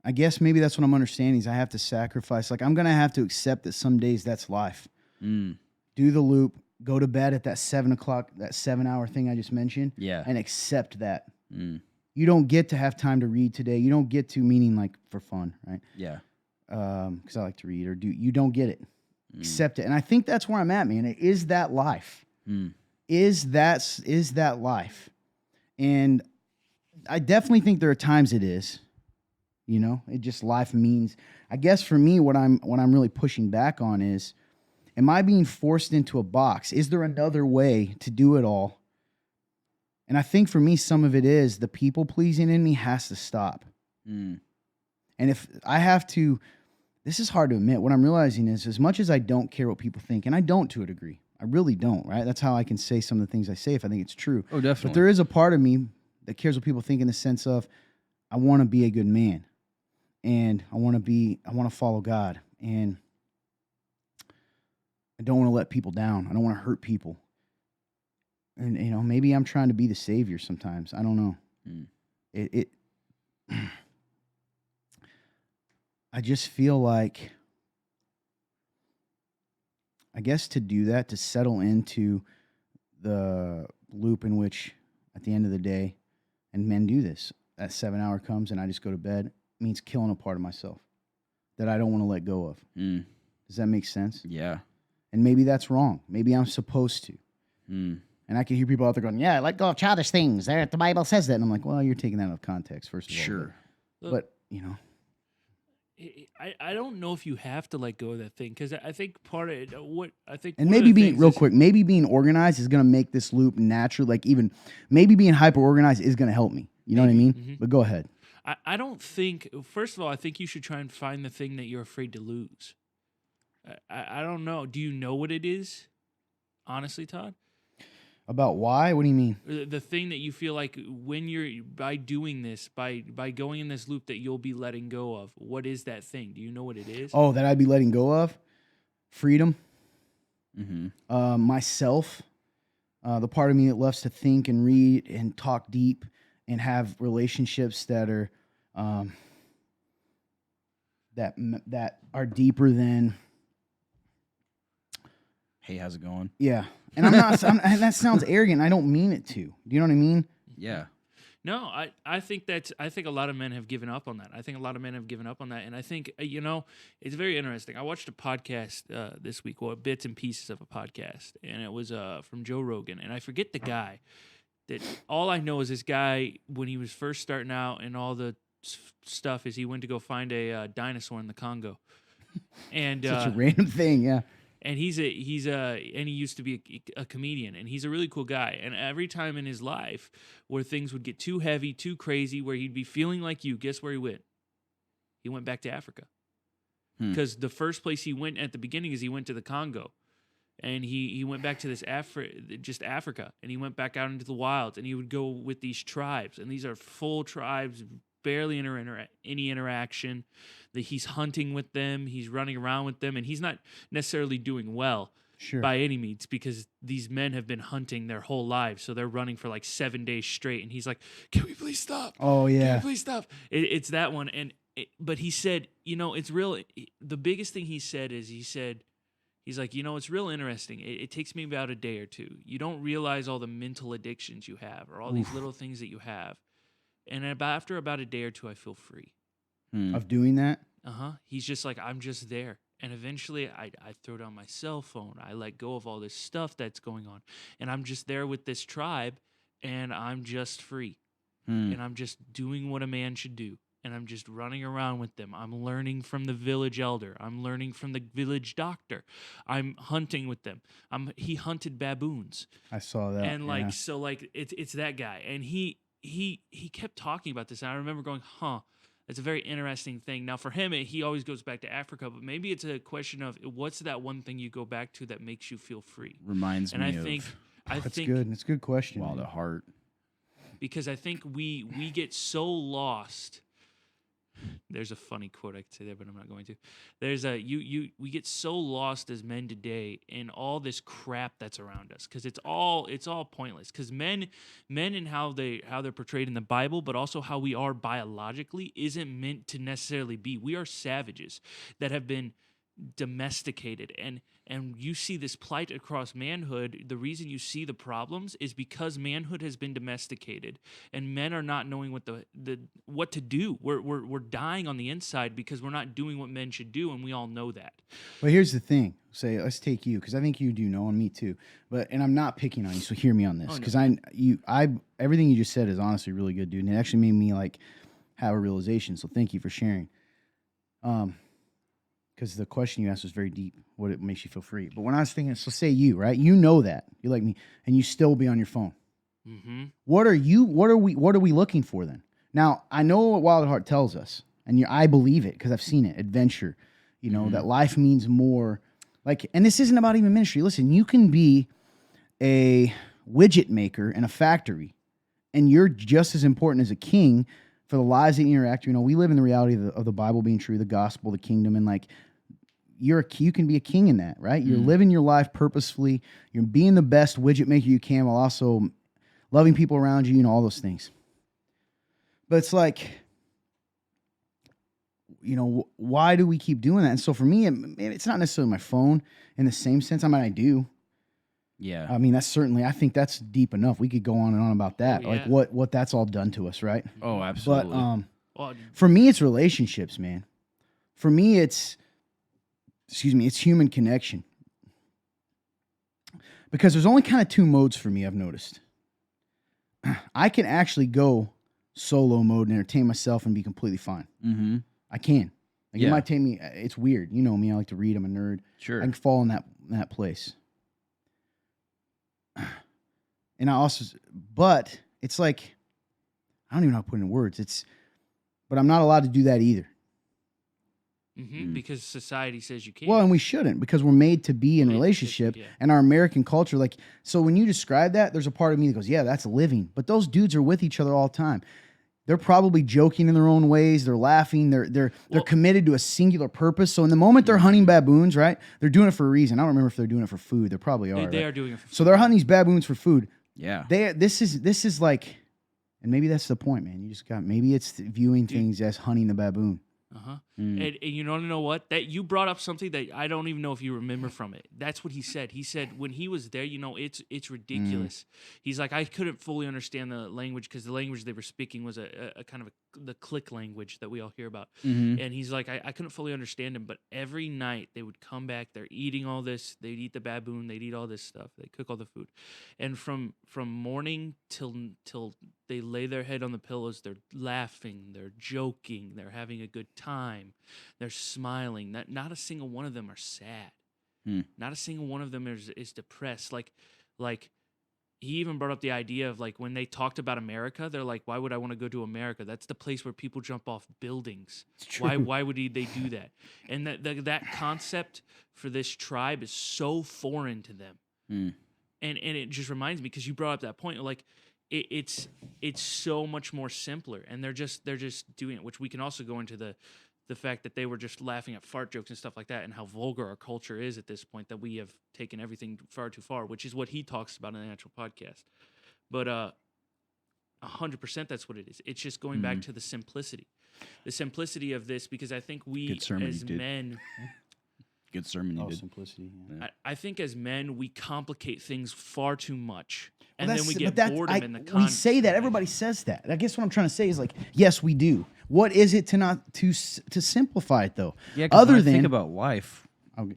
I guess maybe that's what I'm understanding is I have to sacrifice. Like, I'm gonna have to accept that some days that's life. Do the loop. Go to bed at that 7 o'clock, that 7-hour thing I just mentioned. Yeah. And accept that. You don't get to have time to read today. You don't get to, meaning like for fun, right? Yeah. Because I like to read you don't get it. Accept it. And I think that's where I'm at, man. It is that life. Is that life? And I definitely think there are times it is. It just life means. I guess for me, what I'm really pushing back on is, am I being forced into a box? Is there another way to do it all? And I think for me, some of it is the people pleasing in me has to stop. And if I have to, this is hard to admit. What I'm realizing is, as much as I don't care what people think, and I don't to a degree, I really don't, right? That's how I can say some of the things I say if I think it's true. Oh, definitely. But there is a part of me that cares what people think in the sense of, I want to be a good man. And I want to follow God. And I don't want to let people down. I don't want to hurt people. And, maybe I'm trying to be the savior sometimes. I don't know. I just feel like, I guess to do that, to settle into the loop in which, at the end of the day, and men do this, that 7 hour comes and I just go to bed, means killing a part of myself. that I don't want to let go of. Mm. Does that make sense? Yeah. And maybe that's wrong. Maybe I'm supposed to. Mm. And I can hear people out there going, yeah, let go of childish things. The Bible says that. And I'm like, well, you're taking that out of context, first of all. Sure. But you know. I don't know if you have to let go of that thing, because I think part of it, what I think, And one of maybe the being things real is- quick, maybe being organized is going to make this loop natural. Like even maybe being hyper organized is going to help me. You know what I mean? Mhm. But go ahead. I don't think. First of all, I think you should try and find the thing that you're afraid to lose. I don't know. Do you know what it is? Honestly, Todd, About why? What do you mean? the thing that you feel like when you're by doing this, by going in this loop, that you'll be letting go of. What is that thing? Do you know what it is? Oh, that I'd be letting go of? Freedom. Mm-hmm. Myself. The part of me that loves to think and read and talk deep and have relationships that are that are deeper than Hey, how's it going? yeah. And I'm not. And that sounds arrogant. I don't mean it to. Do you know what I mean? Yeah. No, I think a lot of men have given up on that. I think a lot of men have given up on that, and I think it's very interesting. I watched a podcast this week, well, bits and pieces of a podcast, and it was from Joe Rogan, and I forget the guy. That all I know is this guy, when he was first starting out and all the stuff, is he went to go find a dinosaur in the Congo, and Such a random thing. Yeah. and he used to be a comedian, and he's a really cool guy. And every time in his life where things would get too heavy, too crazy, where he'd be feeling like you, guess where he went? He went back to Africa. Because the first place he went at the beginning is he went to the Congo. And he went back to this Africa, and he went back out into the wilds, and he would go with these tribes, and these are full tribes, barely any interaction. That he's hunting with them, he's running around with them, and he's not necessarily doing well Sure. by any means, because these men have been hunting their whole lives, so they're running for like 7 days straight, and he's like, "Can we please stop? Oh Can yeah. we please stop?" It's that one, but he said, it's real. The biggest thing he said is he's like, it's real interesting. It takes me about a day or two. You don't realize all the mental addictions you have, or all these little things that you have. And after about a day or two, I feel free. Of doing that. He's just like, I'm just there. And eventually I throw down my cell phone. I let go of all this stuff that's going on. And I'm just there with this tribe, and I'm just free. And I'm just doing what a man should do. And I'm just running around with them. I'm learning from the village elder. I'm learning from the village doctor. I'm hunting with them. He hunted baboons. I saw that. And yeah. it's that guy. And he kept talking about this. And I remember going, it's a very interesting thing. Now for him, he always goes back to Africa, but maybe it's a question of what's that one thing you go back to that makes you feel free. Reminds me of That's good. It's a good question. Wild man. at Heart. Because I think we get so lost. There's a funny quote I could say there, but I'm not going to. There's we get so lost as men today in all this crap that's around us, because it's all pointless. Because men and how they're portrayed in the Bible, but also how we are biologically, isn't meant to necessarily be. We are savages that have been domesticated, and you see this plight across manhood. The reason you see the problems is because manhood has been domesticated, and men are not knowing what to do. We're dying on the inside because we're not doing what men should do, and we all know that. But here's the thing. Let's take you, because I think you do know, and me too. And I'm not picking on you, so hear me on this, because everything you just said is honestly really good, dude, and it actually made me like have a realization. So thank you for sharing. Because the question you asked was very deep. What it makes you feel free. But when I was thinking, so say you, right? You know that you're like me, and you still be on your phone. Mm-hmm. What are we looking for then? Now I know what Wild at Heart tells us, and I believe it because I've seen it. Adventure, that life means more. And this isn't about even ministry. Listen, you can be a widget maker in a factory, and you're just as important as a king for the lives that you interact. We live in the reality of the Bible being true, the gospel, the kingdom, and you can be a king in that, right? You're living your life purposefully. You're being the best widget maker you can while also loving people around you, all those things. But it's like, why do we keep doing that? And so for me, it's not necessarily my phone in the same sense. I mean, I do. Yeah. I mean, I think that's deep enough. We could go on and on about that. Oh, yeah. Like what that's all done to us, right? Oh, absolutely. But for me, it's relationships, man. For me, it's human connection. Because there's only kind of two modes for me, I've noticed. I can actually go solo mode and entertain myself and be completely fine. Mm-hmm. I can. Like Yeah. It might take me, it's weird. You know me, I like to read, I'm a nerd. Sure. I can fall in that place. And I also, but it's like, I don't even know how to put it in words. But I'm not allowed to do that either. Because society says you can't. Well, and we shouldn't because we're made to be in Made to relationship yeah. and our American culture. Like, so when you describe that, there's a part of me that goes, yeah, that's living. But those dudes are with each other all the time. They're probably joking in their own ways. They're laughing. They're committed to a singular purpose. So in the moment they're hunting baboons, right? They're doing it for a reason. I don't remember if they're doing it for food. They probably are. They right? are doing it for food. So they're hunting these baboons for food. Yeah. This is like, and maybe that's the point, man. Maybe it's viewing things as hunting the baboon. Uh-huh. And you want to know what? That you brought up something that I don't even know if you remember from it. That's what he said. He said when he was there, it's ridiculous. He's like, I couldn't fully understand the language because the language they were speaking was a kind of the click language that we all hear about. Mm-hmm. And he's like, I couldn't fully understand him, but every night they would come back, they're eating all this, they'd eat the baboon, they'd eat all this stuff, they cook all the food. And from morning till they lay their head on the pillows, they're laughing, they're joking, they're having a good time, they're smiling. Not a single one of them are sad. Not a single one of them is depressed. Like he even brought up the idea of like when they talked about America, they're like, why would I want to go to America? That's the place where people jump off buildings. Why would they do that? And that concept for this tribe is so foreign to them. And it just reminds me because you brought up that point, like it's so much more simpler, and they're just doing it, which we can also go into the fact that they were just laughing at fart jokes and stuff like that, and how vulgar our culture is at this point, that we have taken everything far too far, which is what he talks about in the actual podcast. But 100% that's what it is. It's just going back to the simplicity of this, because I think we as men. Good sermon you did. Simplicity. Yeah. I think as men, we complicate things far too much. And Well, then we get boredom in the We say that. Everybody says that. I guess what I'm trying to say is like, yes, we do. What is it to simplify it though? Yeah, other than think about life,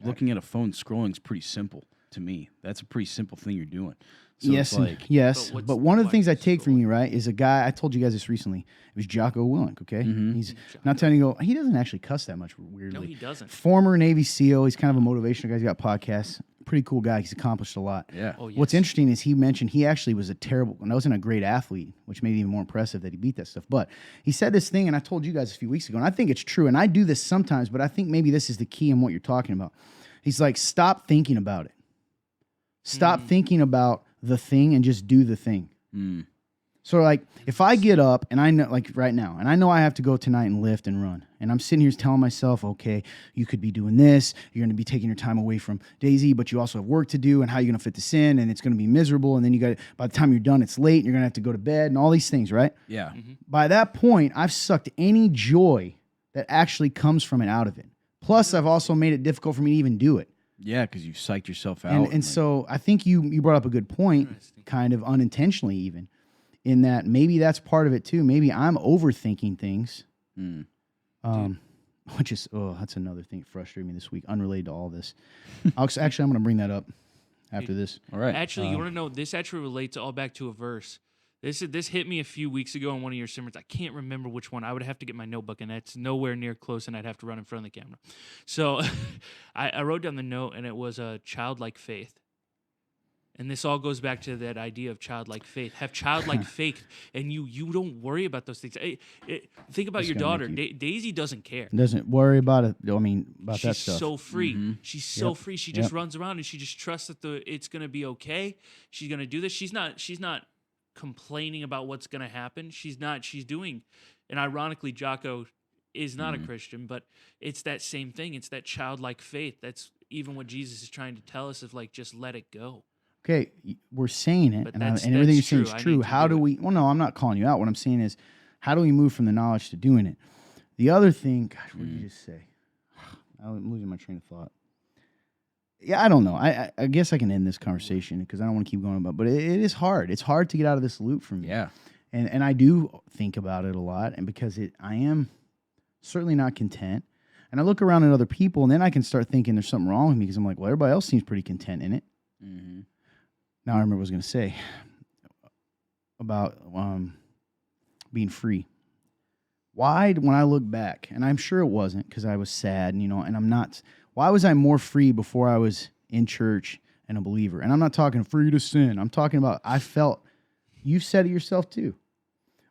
looking at a phone scrolling is pretty simple to me. That's a pretty simple thing you're doing. So yes, it's like, yes. But one of the things I take from you, right, is a guy. I told you guys this recently. It was Jocko Willink. Okay, he's not telling you. He doesn't actually cuss that much. Weirdly, No, he doesn't. Former Navy SEAL. He's kind of a motivational guy. He's got podcasts. Pretty cool guy. He's accomplished a lot. yeah. Oh, yes. What's interesting is he mentioned he actually was wasn't a great athlete, which made it even more impressive that he beat that stuff. But he said this thing, and I told you guys a few weeks ago, and I think it's true, and I do this sometimes, but I think maybe this is the key in what you're talking about. He's like, stop thinking about it. Stop thinking about the thing and just do the thing. So like if I get up and I know, like right now, and I know I have to go tonight and lift and run, and I'm sitting here telling myself, okay, you could be doing this, you're going to be taking your time away from Daisy, but you also have work to do, and how are you going to fit this in, and it's going to be miserable, and then by the time you're done, it's late, and you're going to have to go to bed, and all these things, right? Yeah. By that point, I've sucked any joy that actually comes from it out of it. Plus, I've also made it difficult for me to even do it. Yeah, because you psyched yourself out. And so I think you brought up a good point, kind of unintentionally even, in that maybe that's part of it too. Maybe I'm overthinking things, which is, that's another thing that frustrated me this week, unrelated to all this. Actually, I'm going to bring that up after this. All right. Actually, you want to know, this actually relates all back to a verse. This hit me a few weeks ago in one of your sermons. I can't remember which one. I would have to get my notebook, and that's nowhere near close, and I'd have to run in front of the camera. So I wrote down the note, and it was a childlike faith. And this all goes back to that idea of childlike faith. Have childlike faith, and you don't worry about those things. Think about your daughter. Daisy doesn't care. Doesn't worry about it. I mean, about that She's stuff. so free. She's so free. She just runs around, and she just trusts that it's going to be okay. She's going to do this. She's not complaining about what's going to happen. She's doing. And ironically, Jocko is not a Christian, but it's that same thing. It's that childlike faith. That's even what Jesus is trying to tell us, of like, just let it go. Okay, we're saying it, But and that's everything you're saying true. is I true. need to How do do it. we? Well, no, I'm not calling you out. What I'm saying is, how do we move from the knowledge to doing it? The other thing, gosh, what did you just say? I'm losing my train of thought. Yeah, I don't know. I guess I can end this conversation because I don't want to keep going about. But it is hard. It's hard to get out of this loop for me. Yeah. And I do think about it a lot, and because I am certainly not content. And I look around at other people, and then I can start thinking there's something wrong with me because I'm like, well, everybody else seems pretty content in it. Mm-hmm. Now I remember what I was going to say about being free. Why, when I look back, and I'm sure it wasn't because I was sad, and I'm not. Why was I more free before I was in church and a believer? And I'm not talking free to sin. I'm talking about I felt. You've said it yourself too.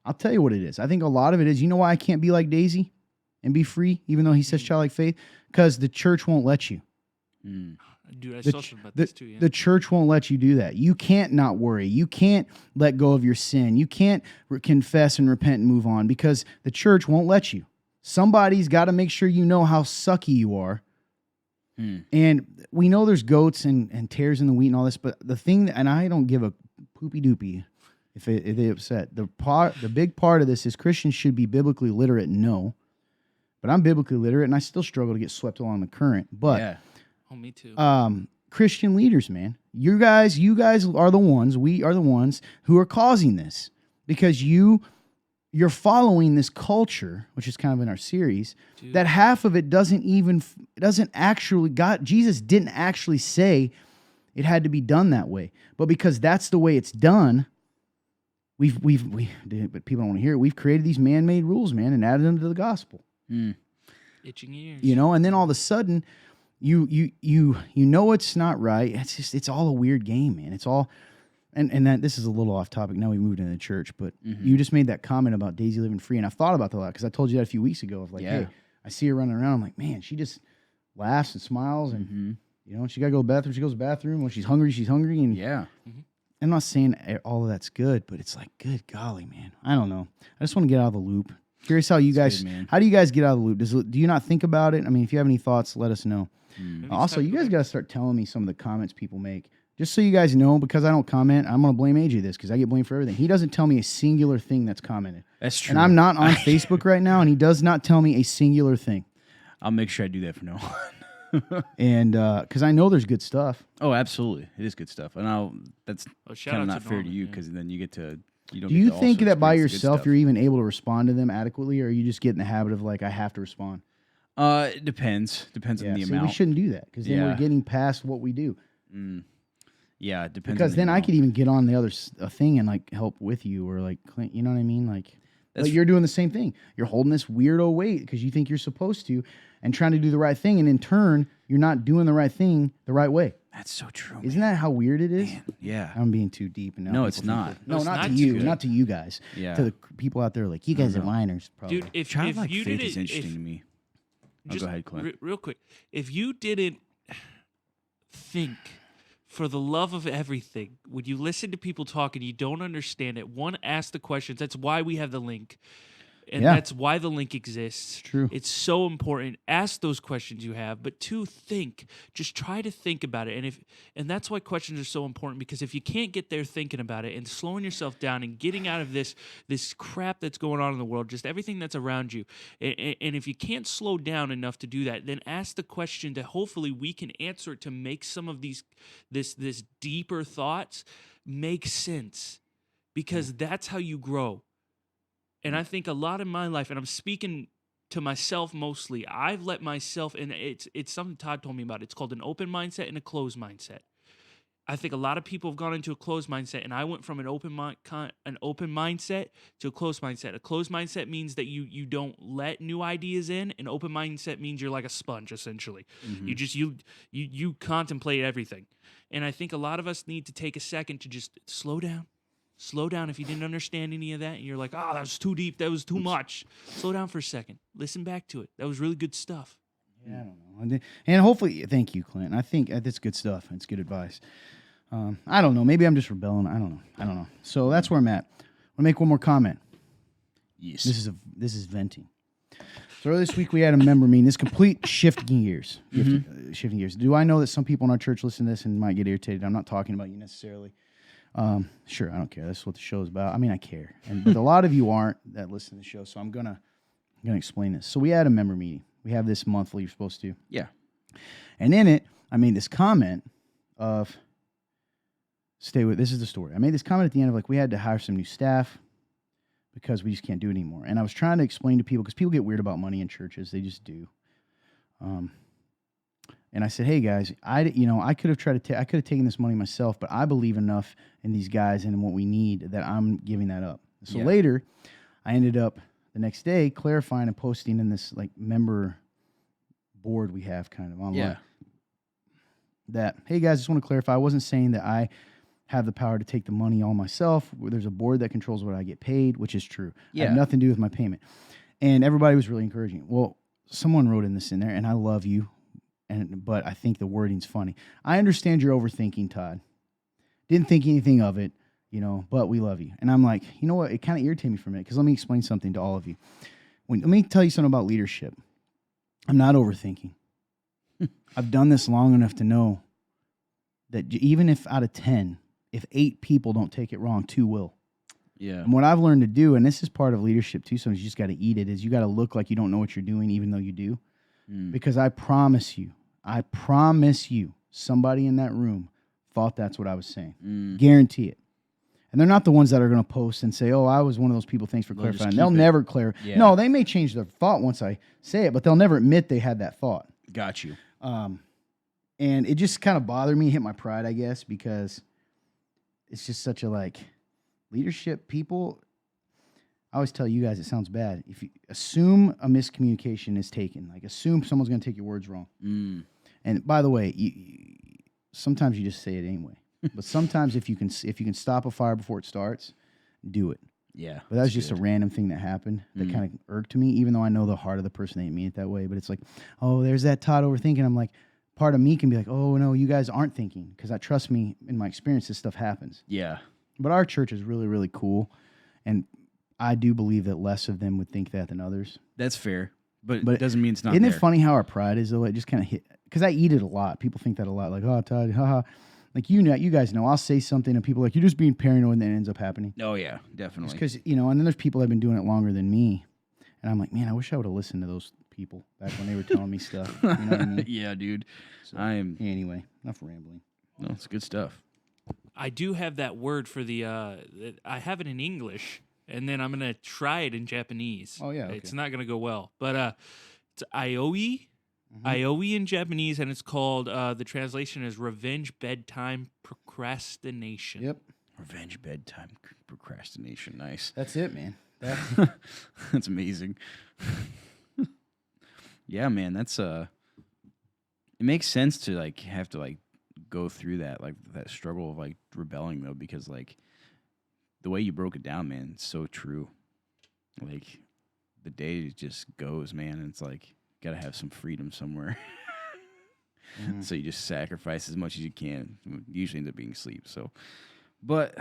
I'll tell you what it is. I think a lot of it is, you know why I can't be like Daisy and be free, even though he says childlike faith? Because the church won't let you. Dude, I saw something about this too. Yeah. The church won't let you do that. You can't not worry. You can't let go of your sin. You can't confess and repent and move on because the church won't let you. Somebody's got to make sure you know how sucky you are. And we know there's goats and tares in the wheat and all this, but the thing, and I don't give a poopy doopy if they upset. The big part of this is Christians should be biblically literate. No, but I'm biblically literate, and I still struggle to get swept along the current. But Yeah. Oh, me too. Christian leaders, man, you guys are the ones. We are the ones who are causing this because you're following this culture, which is kind of in our series. Dude. That half of it doesn't actually. Jesus didn't actually say it had to be done that way, but because that's the way it's done. But people don't want to hear it. We've created these man-made rules, man, and added them to the gospel. Itching ears. And then all of a sudden, you know it's not right. It's all a weird game, man. It's all, and that this is a little off topic. Now we moved into the church, but you just made that comment about Daisy living free, and I've thought about that a lot because I told you that a few weeks ago. Of like, hey, I see her running around. I'm like, man, she just laughs and smiles, and she got to go to the bathroom. She goes to the bathroom. When she's hungry, and I'm not saying all of that's good, but it's like, good golly, man. I don't know. I just want to get out of the loop. Curious how you guys, how do you guys get out of the loop? Do you not think about it? I mean, if you have any thoughts, let us know. Also, you guys got to start telling me some of the comments people make. Just so you guys know, because I don't comment, I'm going to blame AJ this because I get blamed for everything. He doesn't tell me a singular thing that's commented. That's true. And I'm not on Facebook right now, and he does not tell me a singular thing. I'll make sure I do that from now on. And because I know there's good stuff. Oh, absolutely. It is good stuff. And that's kind of not fair to you because then you get to, you don't Do you get to think also that by experience the good yourself stuff. you're even able to respond to them adequately, or are you just get in the habit of like, I have to respond? It depends. Depends on the amount. We shouldn't do that because then we're getting past what we do. Yeah, it depends. Because on the then I amount. could even get on the other thing and like help with you or like, you know what I mean? Like you're doing the same thing. You're holding this weirdo weight because you think you're supposed to and trying to do the right thing. And in turn, you're not doing the right thing the right way. That's so true. Isn't that how weird it is? Man, yeah. I'm being too deep. And now No, people it's think not. that- No, No, not it's to not you. good. Not to you guys. Yeah. To the people out there like, you guys are whiners. Probably. Dude, if Childlike you faith did is interesting to me. just go ahead, Clint. real quick, if you didn't think for the love of everything, when you listen to people talk and you don't understand it, one, ask the questions. That's why we have the link. And that's why the link exists. True. It's so important. Ask those questions you have, but two, think. Just try to think about it. And that's why questions are so important, because if you can't get there thinking about it and slowing yourself down and getting out of this crap that's going on in the world, just everything that's around you, and if you can't slow down enough to do that, then ask the question that hopefully we can answer it to make some of this deeper thoughts make sense, because that's how you grow. And I think a lot in my life, and I'm speaking to myself mostly, I've let myself, and it's something Todd told me about. It's called an open mindset and a closed mindset. I think a lot of people have gone into a closed mindset, and I went from an open mindset to a closed mindset. A closed mindset means that you don't let new ideas in. An open mindset means you're like a sponge, essentially. You contemplate everything. And I think a lot of us need to take a second to just slow down. Slow down if you didn't understand any of that and you're like, oh, that was too deep, that was too much. Slow down for a second. Listen back to it. That was really good stuff. Yeah, I don't know. And hopefully, thank you, Clint. I think that's good stuff. It's good advice. I don't know. Maybe I'm just rebelling. I don't know. So that's where I'm at. I'm going to make one more comment. Yes. This is venting. So earlier this week we had a member meeting. This complete shifting gears. Shifting gears. Do I know that some people in our church listen to this and might get irritated? I'm not talking about you necessarily. Sure, I don't care. That's what the show is about. I mean, I care, but a lot of you aren't that listen to the show. So I'm gonna explain this. So we had a member meeting. We have this monthly. You're supposed to. Yeah. And in it, I made this comment of, this is the story. I made this comment at the end of like, we had to hire some new staff because we just can't do it anymore. And I was trying to explain to people, because people get weird about money in churches. They just do. And I said, "Hey guys, I could have I could have taken this money myself, but I believe enough in these guys and in what we need that I'm giving that up." So Yeah. later, I ended up the next day clarifying and posting in this like member board we have kind of online. Yeah. That, hey guys, just want to clarify. I wasn't saying that I have the power to take the money all myself. There's a board that controls what I get paid, which is true. I Yeah. have nothing to do with my payment. And everybody was really encouraging. Well, someone wrote in this in there, and I love you, but I think the wording's funny. I understand you're overthinking, Todd. Didn't think anything of it, but we love you. And I'm like, you know what? It kind of irritated me for a minute because let me explain something to all of you. Let me tell you something about leadership. I'm not overthinking. I've done this long enough to know that even if out of 10, if 8 people don't take it wrong, 2 will. Yeah. And what I've learned to do, and this is part of leadership too, sometimes you just got to eat it, is you got to look like you don't know what you're doing, even though you do. Because I promise you, somebody in that room thought that's what I was saying. Guarantee it. And they're not the ones that are going to post and say, "Oh, I was one of those people. Thanks for They'll just clarifying." keep They'll it. never clarify. Yeah. No, they may change their thought once I say it, but they'll never admit they had that thought. Got you. And it just kind of bothered me, hit my pride, I guess, because it's just such a leadership people. I always tell you guys it sounds bad. If you assume a miscommunication is taken, assume someone's going to take your words wrong. And by the way, sometimes you just say it anyway. But sometimes if you can stop a fire before it starts, do it. Yeah. But that was just a random thing that happened that kind of irked me, even though I know the heart of the person didn't mean it that way. But it's like, oh, there's that Todd overthinking. I'm like, part of me can be like, oh, no, you guys aren't thinking. Because trust me, in my experience, this stuff happens. Yeah. But our church is really, really cool. And I do believe that less of them would think that than others. That's fair. But it doesn't mean it's not Isn't there. it funny how our pride is, though? It just kind of hit. Because I eat it a lot. People think that a lot. Like, oh, Todd, haha. Like, you guys know, I'll say something and people are like, you're just being paranoid, and then it ends up happening. Oh, yeah, definitely. Because, and then there's people that have been doing it longer than me. And I'm like, man, I wish I would have listened to those people back when they were telling me stuff. You know what I mean? Yeah, dude. So, anyway, enough rambling. No, it's good stuff. I do have that word for the. I have it in English, and then I'm gonna try it in Japanese. Oh, yeah, okay. It's not gonna go well, but it's Ioi. Ioi in Japanese, and it's called. The translation is revenge bedtime procrastination. Yep. Revenge bedtime procrastination. Nice. That's it, man. That's amazing. Yeah, man. That's It makes sense to have to go through that that struggle of rebelling though, because the way you broke it down, man, it's so true. The day just goes, man, and it's gotta have some freedom somewhere. So you just sacrifice as much as you can. Usually ends up being sleep. So, but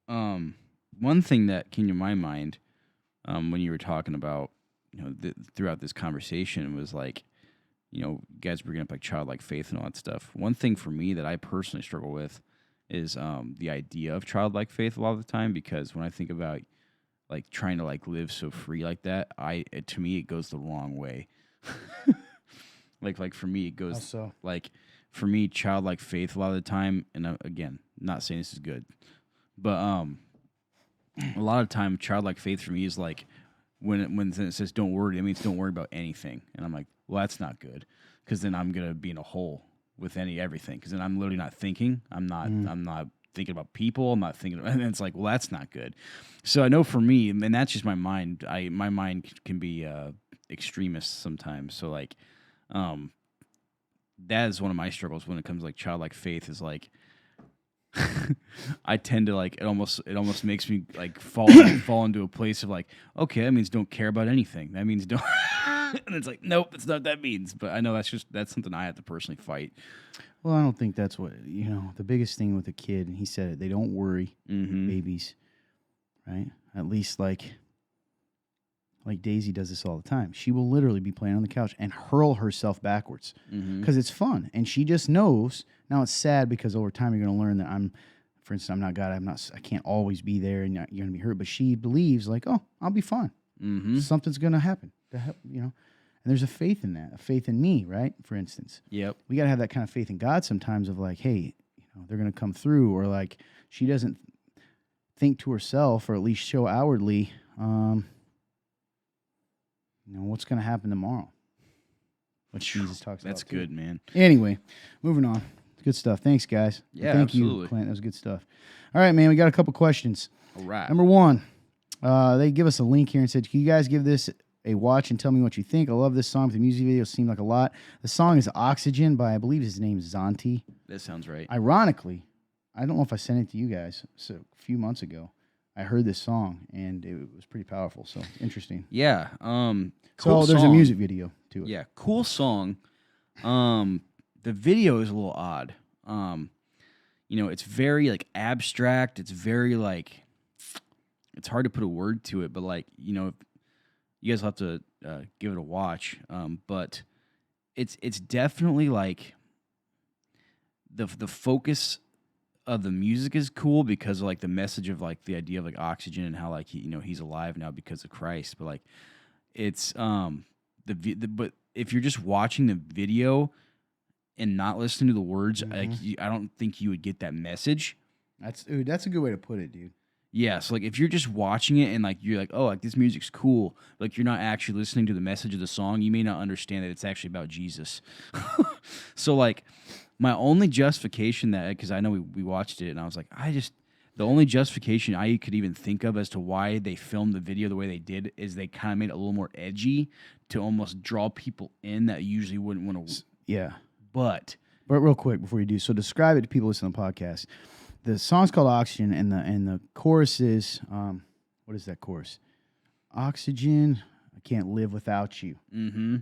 one thing that came to my mind when you were talking about throughout this conversation was you guys bringing up childlike faith and all that stuff. One thing for me that I personally struggle with is the idea of childlike faith a lot of the time, because when I think about trying to live so free like that, to me it goes the wrong way. For me it goes so? For me, childlike faith a lot of the time, and again, not saying this is good, but a lot of time childlike faith for me is when it says don't worry, it means don't worry about anything, and I'm like, well, that's not good, because then I'm gonna be in a hole with everything, because then I'm literally not thinking. I'm not thinking about people. I'm not thinking, and it's well, that's not good. So I know for me, and that's just my mind. My mind can be extremist sometimes. So that is one of my struggles when it comes to childlike faith. Is I tend to it almost makes me fall into a place of okay, that means don't care about anything. That means don't. And it's nope, that's not what that means. But I know that's something I have to personally fight. Well, I don't think that's what, the biggest thing with a kid, and he said it, they don't worry, babies, right? At least like Daisy does this all the time. She will literally be playing on the couch and hurl herself backwards because it's fun. And she just knows. Now it's sad because over time you're going to learn that for instance, I'm not God. I can't always be there and you're going to be hurt. But she believes oh, I'll be fine. Something's going to happen. And there's a faith in that, a faith in me, right? For instance. Yep. We got to have that kind of faith in God sometimes of hey, they're going to come through, or she doesn't think to herself, or at least show outwardly, what's going to happen tomorrow. what Jesus talks That's about. Too. good, man. Anyway, moving on. Good stuff. Thanks, guys. Yeah, Thank absolutely. you, Clint. That was good stuff. All right, man. We got a couple questions. All right. Number one, they give us a link here and said, "Can you guys give this a watch and tell me what you think? I love this song. The music video seemed like a lot. The song is Oxygen by, I believe his name is Zonti. That sounds right. Ironically, I don't know if I sent it to you guys a few months ago. I heard this song, and it was pretty powerful. So, interesting. Yeah. So, there's a music video to it. Yeah, cool song. The video is a little odd. It's very like abstract. It's very like it's hard to put a word to it, but like, you guys will have to give it a watch. But it's definitely like the focus of the music is cool because of like the message of like the idea of like oxygen and how like he's alive now because of Christ. But like it's but if you're just watching the video and not listening to the words, like I don't think you would get that message. That's a good way to put it, dude. Yeah, so like if you're just watching it and like you're like, oh, like this music's cool, but like you're not actually listening to the message of the song, you may not understand that it's actually about Jesus. So like my only justification that, because I know we watched it and I was like, the only justification I could even think of as to why they filmed the video the way they did is they kind of made it a little more edgy to almost draw people in that usually wouldn't want to. Yeah. But real quick before you do, so describe it to people listening to the podcast. The song's called Oxygen, and the chorus is, what is that chorus? Oxygen, I can't live without you. Mm-hmm.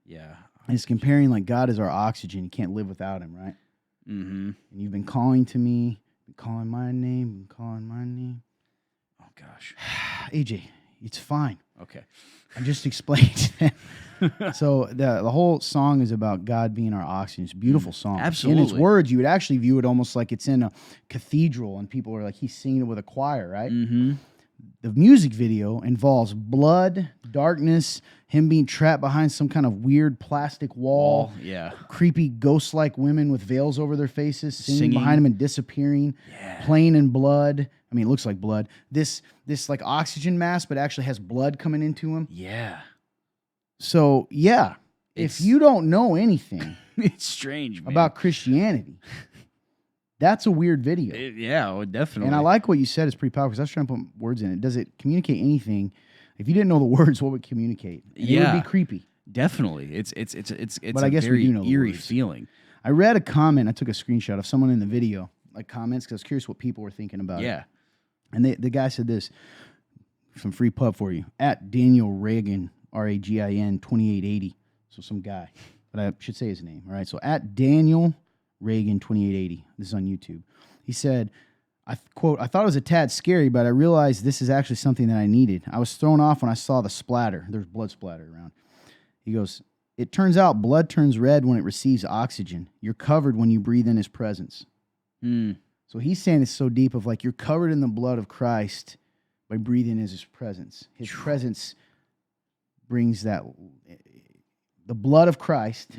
Yeah. And it's comparing like God is our oxygen. You can't live without him, right? Mm-hmm. And you've been calling to me, been calling my name, Oh, gosh. AJ, it's fine. Okay. I'm just explaining to them. So the whole song is about God being our oxygen. It's a beautiful song. Absolutely. In its words, you would actually view it almost like it's in a cathedral and people are like, he's singing it with a choir, right? Mm-hmm. The music video involves blood, darkness, him being trapped behind some kind of weird plastic wall. Yeah. Creepy ghost-like women with veils over their faces singing Singing. behind him and disappearing. Yeah. Playing in blood. I mean, it looks like blood. This like oxygen mask, but actually has blood coming into him. Yeah. So, yeah, if you don't know anything it's strange, man. about Christianity, that's a weird video. Definitely. And I like what you said. It's pretty powerful because I was trying to put words in it. Does it communicate anything? If you didn't know the words, what would communicate? And it would be creepy. Definitely. It's But I guess we very do know the eerie words. feeling. I read a comment. I took a screenshot of someone in the video, like comments, because I was curious what people were thinking about it. Yeah. And the guy said this, some free pub for you, at Daniel Reagan, RAGIN 2880. So some guy, but I should say his name. All right. So at Daniel Reagan 2880. This is on YouTube. He said, quote, I thought it was a tad scary, but I realized this is actually something that I needed. I was thrown off when I saw the splatter. There's blood splatter around. He goes, it turns out blood turns red when it receives oxygen. You're covered when you breathe in his presence. So he's saying it's so deep of like you're covered in the blood of Christ by breathing in his presence. His presence brings that, the blood of Christ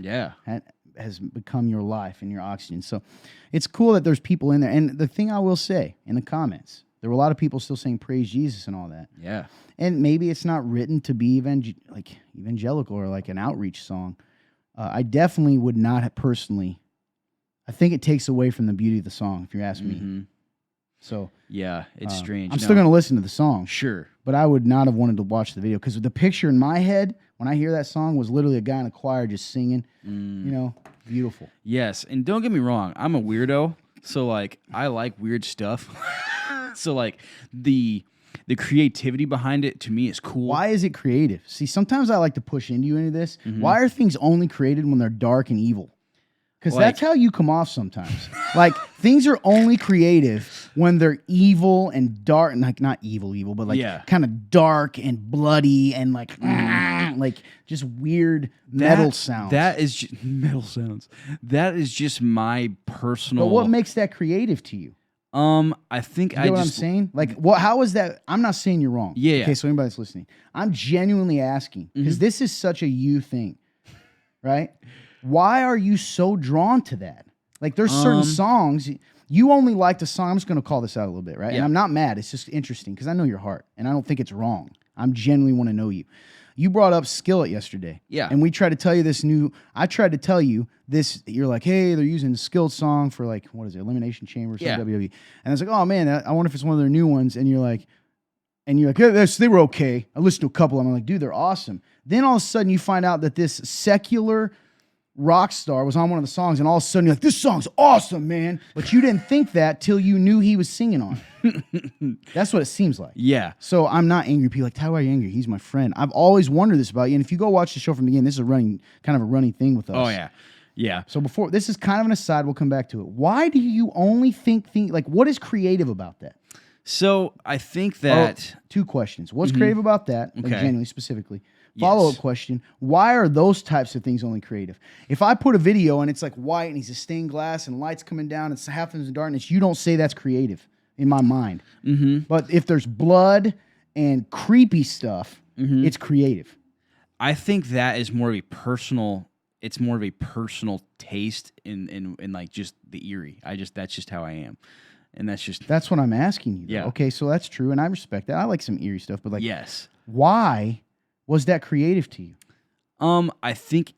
has become your life and your oxygen. So it's cool that there's people in there. And the thing I will say in the comments, there were a lot of people still saying praise Jesus and all that. Yeah. And maybe it's not written to be evangelical or like an outreach song. I definitely would not have personally. I think it takes away from the beauty of the song, if you ask me. So yeah, it's strange. I'm still going to listen to the song. Sure. But I would not have wanted to watch the video because the picture in my head when I hear that song was literally a guy in a choir just singing. Beautiful. Yes, and don't get me wrong, I'm a weirdo, so like I like weird stuff. So like the creativity behind it to me is cool. Why is it creative? See, sometimes I like to push into this. Why are things only created when they're dark and evil? Because that's how you come off sometimes. Like, things are only creative when they're evil and dark. Like, not evil, but like kind of dark and bloody and like just weird metal sounds. That is just metal sounds. That is just my personal. But what makes that creative to you? I think you know what I'm saying? Like, how is that? I'm not saying you're wrong. Yeah. Okay, so anybody that's listening, I'm genuinely asking because this is such a you thing, right? Why are you so drawn to that? Like, there's certain songs you only like the song. I'm just going to call this out a little bit, right? Yeah. And I'm not mad. It's just interesting because I know your heart, and I don't think it's wrong. I'm genuinely want to know you. You brought up Skillet yesterday. Yeah. And we tried to tell you I tried to tell you this, you're like, hey, they're using the Skillet song for like, what is it, Elimination Chamber or something, WWE. And I was like, oh man, I wonder if it's one of their new ones. And you're like, yeah, they were okay. I listened to a couple of them. I'm like, dude, they're awesome. Then all of a sudden you find out that this secular rock star was on one of the songs, and all of a sudden you're like, this song's awesome, man. But you didn't think that till you knew he was singing on it. That's what it seems like. Yeah. So I'm not angry. People are like, Ty, why are you angry? He's my friend. I've always wondered this about you. And if you go watch the show from the beginning, this is kind of a running thing with us. Oh, yeah. Yeah. So this is kind of an aside. We'll come back to it. Why do you only think like, what is creative about that? So I think that... two questions. What's creative about that? Like, Okay. genuinely, specifically. Follow-up question, why are those types of things only creative? If I put a video and it's like white and he's a stained glass and lights coming down, it's half in the darkness, you don't say that's creative in my mind. Mm-hmm. But if there's blood and creepy stuff, it's creative. I think that is more of a personal... It's more of a personal taste in like just the eerie. That's just how I am. And That's what I'm asking you. Though. Yeah. Okay, so that's true, and I respect that. I like some eerie stuff, but like, yes. why was that creative to you? I think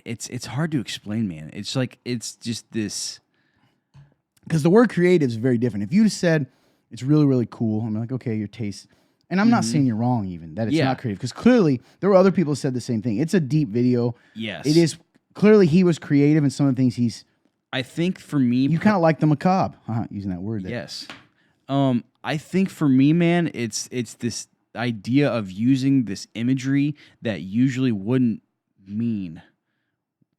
it's hard to explain, man. It's like it's just this, because the word creative is very different. If you said it's really, really cool, I'm like, okay, your taste. And I'm not saying you're wrong, even that it's Yeah. not creative, because clearly there were other people who said the same thing. It's a deep video. yes. It is clearly he was creative in some of the things I think for me, You kind of like the macabre, using that word. There. yes. I think for me, man, it's this idea of using this imagery that usually wouldn't mean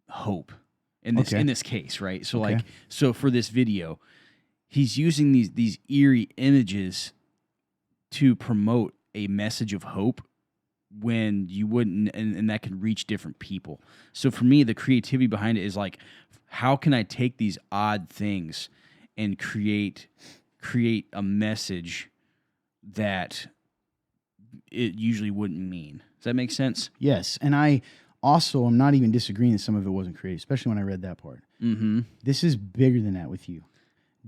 hope in this case, right? So Okay. so for this video, he's using these eerie images to promote a message of hope when you wouldn't, and that can reach different people. So for me, the creativity behind it is like, how can I take these odd things and create a message that it usually wouldn't mean? Does that make sense? Yes, and I also am not even disagreeing that some of it wasn't creative, especially when I read that part. Mm-hmm. This is bigger than that with you.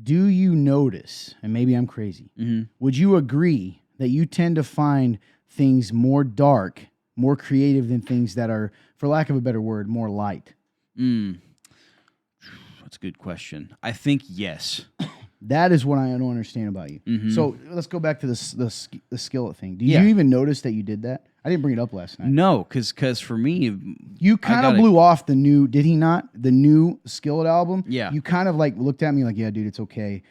Do you notice, and maybe I'm crazy, Mm-hmm. would you agree that you tend to find things more dark, more creative than things that are, for lack of a better word, more light? That's a good question. I think yes. That is what I don't understand about you. Mhm. So let's go back to the skillet thing. Did Yeah. you even notice that you did that? I didn't bring it up last night. No, because for me, You kind of gotta- blew off the new, did he not? The new Skillet album? Yeah. You kind of like looked at me like, yeah, dude, it's okay.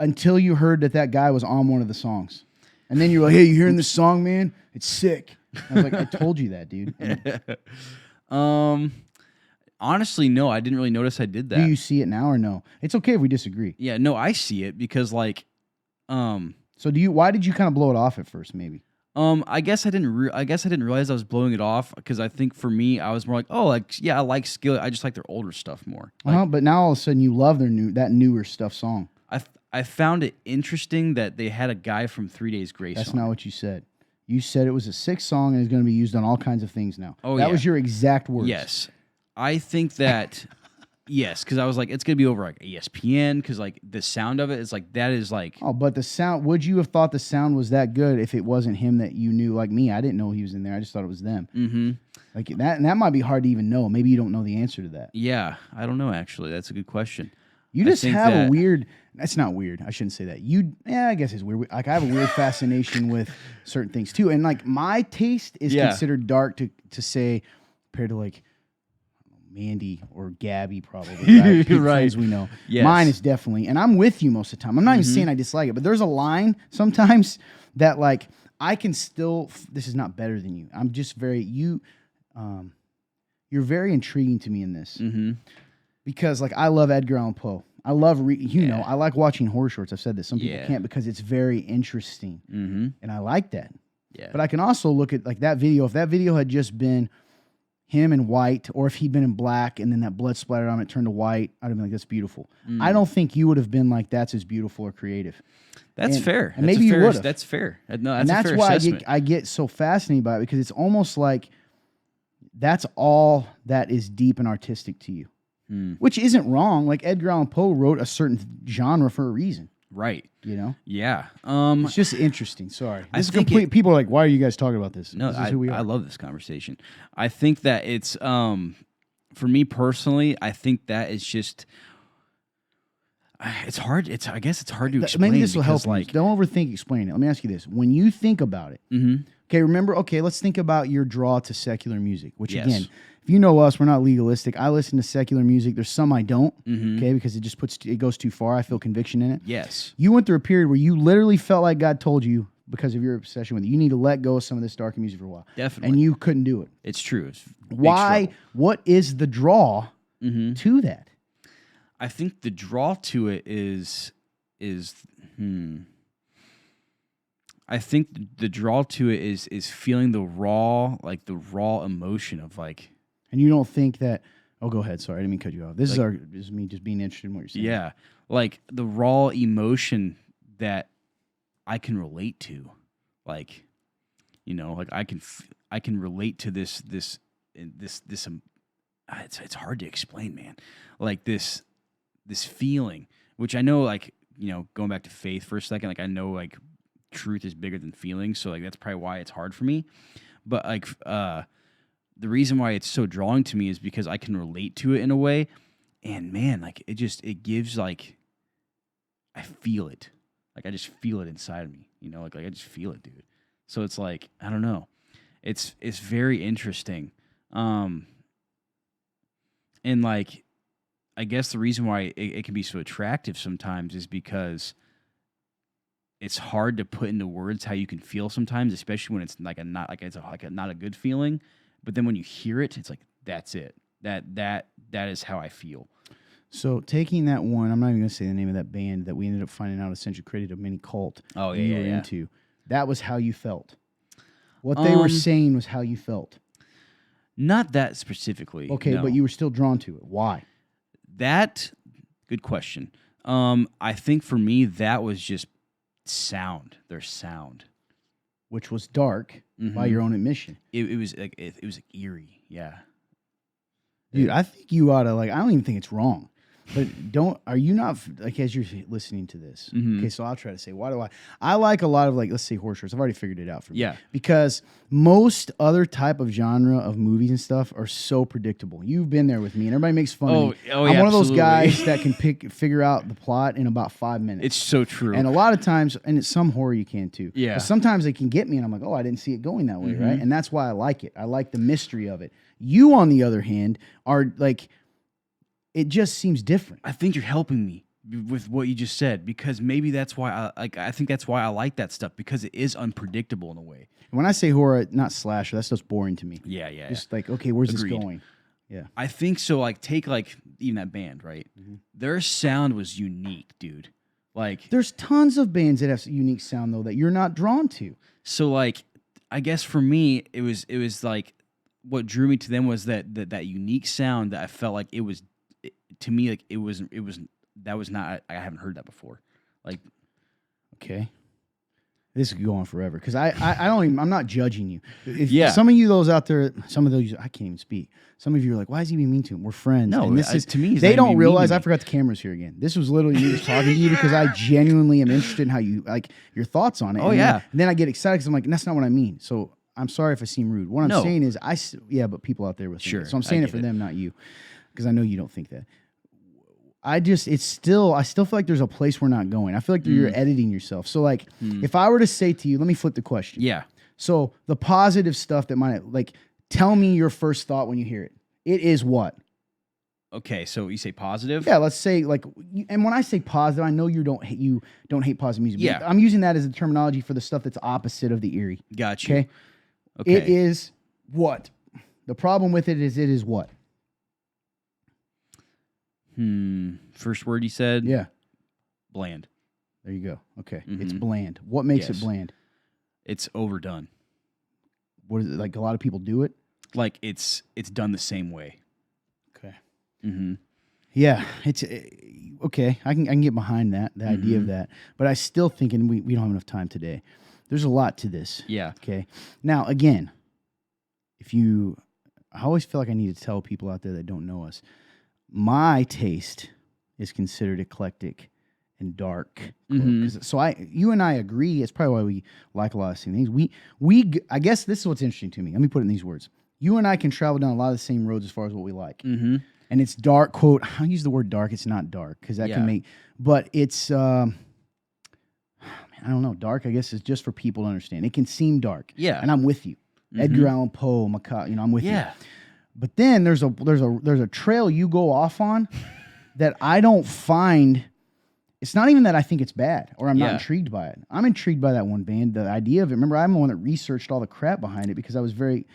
Until you heard that guy was on one of the songs. And then you were like, hey, you hearing this song, man? It's sick. I was like, I told you that, dude. And honestly, no, I didn't really notice I did that. do you see it now or no? It's okay if we disagree. Yeah, no, I see it because like, So why did you kind of blow it off at first, maybe? I guess I didn't realize I was blowing it off because I think for me, I was more like, oh, like yeah, I like Skillet. I just like their older stuff more. Like, But now all of a sudden you love that newer stuff song. I found it interesting that they had a guy from 3 Days Grace. That's on not it. what you said. You said it was a sick song and it's going to be used on all kinds of things now. Oh, that yeah. was your exact words. Yes, I think that. Yes, because I was like, it's gonna be over like ESPN because like the sound of it is like that is like. Oh, but the sound, would you have thought the sound was that good if it wasn't him that you knew? Like me, I didn't know he was in there. I just thought it was them. Mm-hmm. Like that, and that might be hard to even know. Maybe you don't know the answer to that. Yeah, I don't know actually. That's a good question. You I just think have a that- weird. That's not weird. I shouldn't say that. I guess it's weird. Like I have a weird fascination with certain things too, and like my taste is Yeah. considered dark to say compared to like Mandy or Gabby, probably. Right? People Right. friends we know. Yes. Mine is definitely, and I'm with you most of the time. I'm not even saying I dislike it, but there's a line sometimes that like I can still. This is not better than you. I'm just very you're very intriguing to me in this Mm-hmm. because like I love Edgar Allan Poe. I love know I like watching horror shorts. I've said this. Some people Yeah. can't because it's very interesting, Mm-hmm. and I like that. Yeah. But I can also look at like that video. If that video had just been him in white, or if he'd been in black and then that blood splattered on it turned to white, I'd have been like, that's beautiful. I don't think you would have been like, that's as beautiful or creative. That's and- fair. and That's maybe a you fair, would've. That's fair. No, that's And a that's fair why assessment. I get so fascinated by it, because it's almost like that's all that is deep and artistic to you, which isn't wrong. Like Edgar Allan Poe wrote a certain genre for a reason. Right. You know, Yeah. it's just interesting. Sorry, I this is think complete. People are like, why are you guys talking about this? No, This is who we are. I love this conversation. I think that it's for me personally, I think that is just it's hard. I guess it's hard to explain. Maybe this will help. because, like, Don't overthink explaining it. Let me ask you this: when you think about it, okay, remember? Okay, let's think about your draw to secular music. Which Yes. again, if you know us, we're not legalistic. I listen to secular music. There's some I don't. Okay, because it just it goes too far. I feel conviction in it. Yes. You went through a period where you literally felt like God told you, because of your obsession with it, you need to let go of some of this darker music for a while. Definitely. And you couldn't do it. It's true. It's a big Why? struggle. What is the draw to that? I think the draw to it is I think the draw to it is feeling the raw emotion of like. And you don't think that? Oh, go ahead. Sorry, I didn't mean to cut you off. This is me just being interested in what you're saying. Yeah, like the raw emotion that I can relate to, like, you know, like I can relate to this. It's hard to explain, man. Like this feeling, which I know, like, you know, going back to faith for a second, like I know like truth is bigger than feelings, so like that's probably why it's hard for me. But like the reason why it's so drawing to me is because I can relate to it in a way, and man, like it gives like I feel it, like I just feel it inside of me, you know, like I just feel it, dude. So it's like I don't know, it's very interesting, and like I guess the reason why it can be so attractive sometimes is because it's hard to put into words how you can feel sometimes, especially when it's like not a good feeling. But then when you hear it, it's like that's it. That is how I feel. So taking that one, I'm not even gonna say the name of that band that we ended up finding out essentially created a mini cult. Oh, you yeah, were yeah. into. That was how you felt. What they were saying was how you felt. Not that specifically. Okay, no. but you were still drawn to it. Why? That good question. I think for me that was just sound. Their sound, Which was dark by your own admission. it was like it was like eerie. Yeah. Dude, I think you ought to, like, I don't even think it's wrong. But are you not, like, as you're listening to this, okay, so I'll try to say, why do I like a lot of, like, let's say horror shows. I've already figured it out for me. Yeah. Because most other type of genre of movies and stuff are so predictable. You've been there with me, and everybody makes fun of me. Oh, I'm yeah, one of those absolutely. guys that can figure out the plot in about 5 minutes. It's so true. And a lot of times, and it's some horror you can too. Yeah. But sometimes they can get me, and I'm like, oh, I didn't see it going that way, right? And that's why I like it. I like the mystery of it. You, on the other hand, are like, it just seems different. I think you're helping me with what you just said, because maybe that's why I think that's why I like that stuff, because it is unpredictable in a way. And when I say horror, not slasher, that's just boring to me. Yeah, yeah. Just like, okay, where's Agreed. this going? Yeah. I think so. Like, take like even that band, right? Their sound was unique, dude. Like, There's tons of bands that have unique sound, though, that you're not drawn to. so like, I guess for me, it was like what drew me to them was that unique sound that I felt like to me, like it was not, I haven't heard that before. Like, Okay. This could go on forever because I don't even, I'm not judging you. If Yeah. some of you those out there, some of those I can't even speak. Some of you are like, why is he being mean to him? We're friends. No, and this is to me, he's they not don't even mean to realize. me. I forgot the cameras here again. This was literally me just talking to you because I genuinely am interested in how you like your thoughts on it. Oh, and yeah. then I get excited because I'm like, that's not what I mean. So I'm sorry if I seem rude. What I'm No. saying is, but people out there will think Sure, it. So I'm I saying it get for it. them, not you, because I know you don't think that. I still feel like there's a place we're not going. I feel like you're editing yourself. So like, if I were to say to you, let me flip the question. yeah. So the positive stuff that might like, tell me your first thought when you hear it. It is what? Okay, so you say positive? Yeah, let's say like, and when I say positive, I know you don't hate positive music. Yeah. But I'm using that as a terminology for the stuff that's opposite of the eerie. Got you. Okay. Okay. It is what? The problem with it is what? First word you said? Yeah. Bland. There you go. Okay. Mhm. It's bland. What makes Yes. it bland? It's overdone. What is it, like a lot of people do it? Like it's done the same way. Okay. Mm-hmm. Yeah, it's okay. I can get behind that, the idea of that. But I still think, and we don't have enough time today. There's a lot to this. Yeah. Okay. Now, again, I always feel like I need to tell people out there that don't know us, my taste is considered eclectic and dark. Mhm. So you and I agree. It's probably why we like a lot of the same things. I guess this is what's interesting to me. Let me put it in these words. You and I can travel down a lot of the same roads as far as what we like. Mm-hmm. And it's dark, quote, I'll use the word dark. It's not dark because that Yeah. can make, but it's, I don't know. Dark, I guess, is just for people to understand. It can seem dark. Yeah. And I'm with you. Mhm. Edgar Allan Poe, I'm with you. Yeah. But then there's a trail you go off on that I don't find. It's not even that I think it's bad or I'm not Yeah. intrigued by it. I'm intrigued by that one band, the idea of it. Remember, I'm the one that researched all the crap behind it because I was very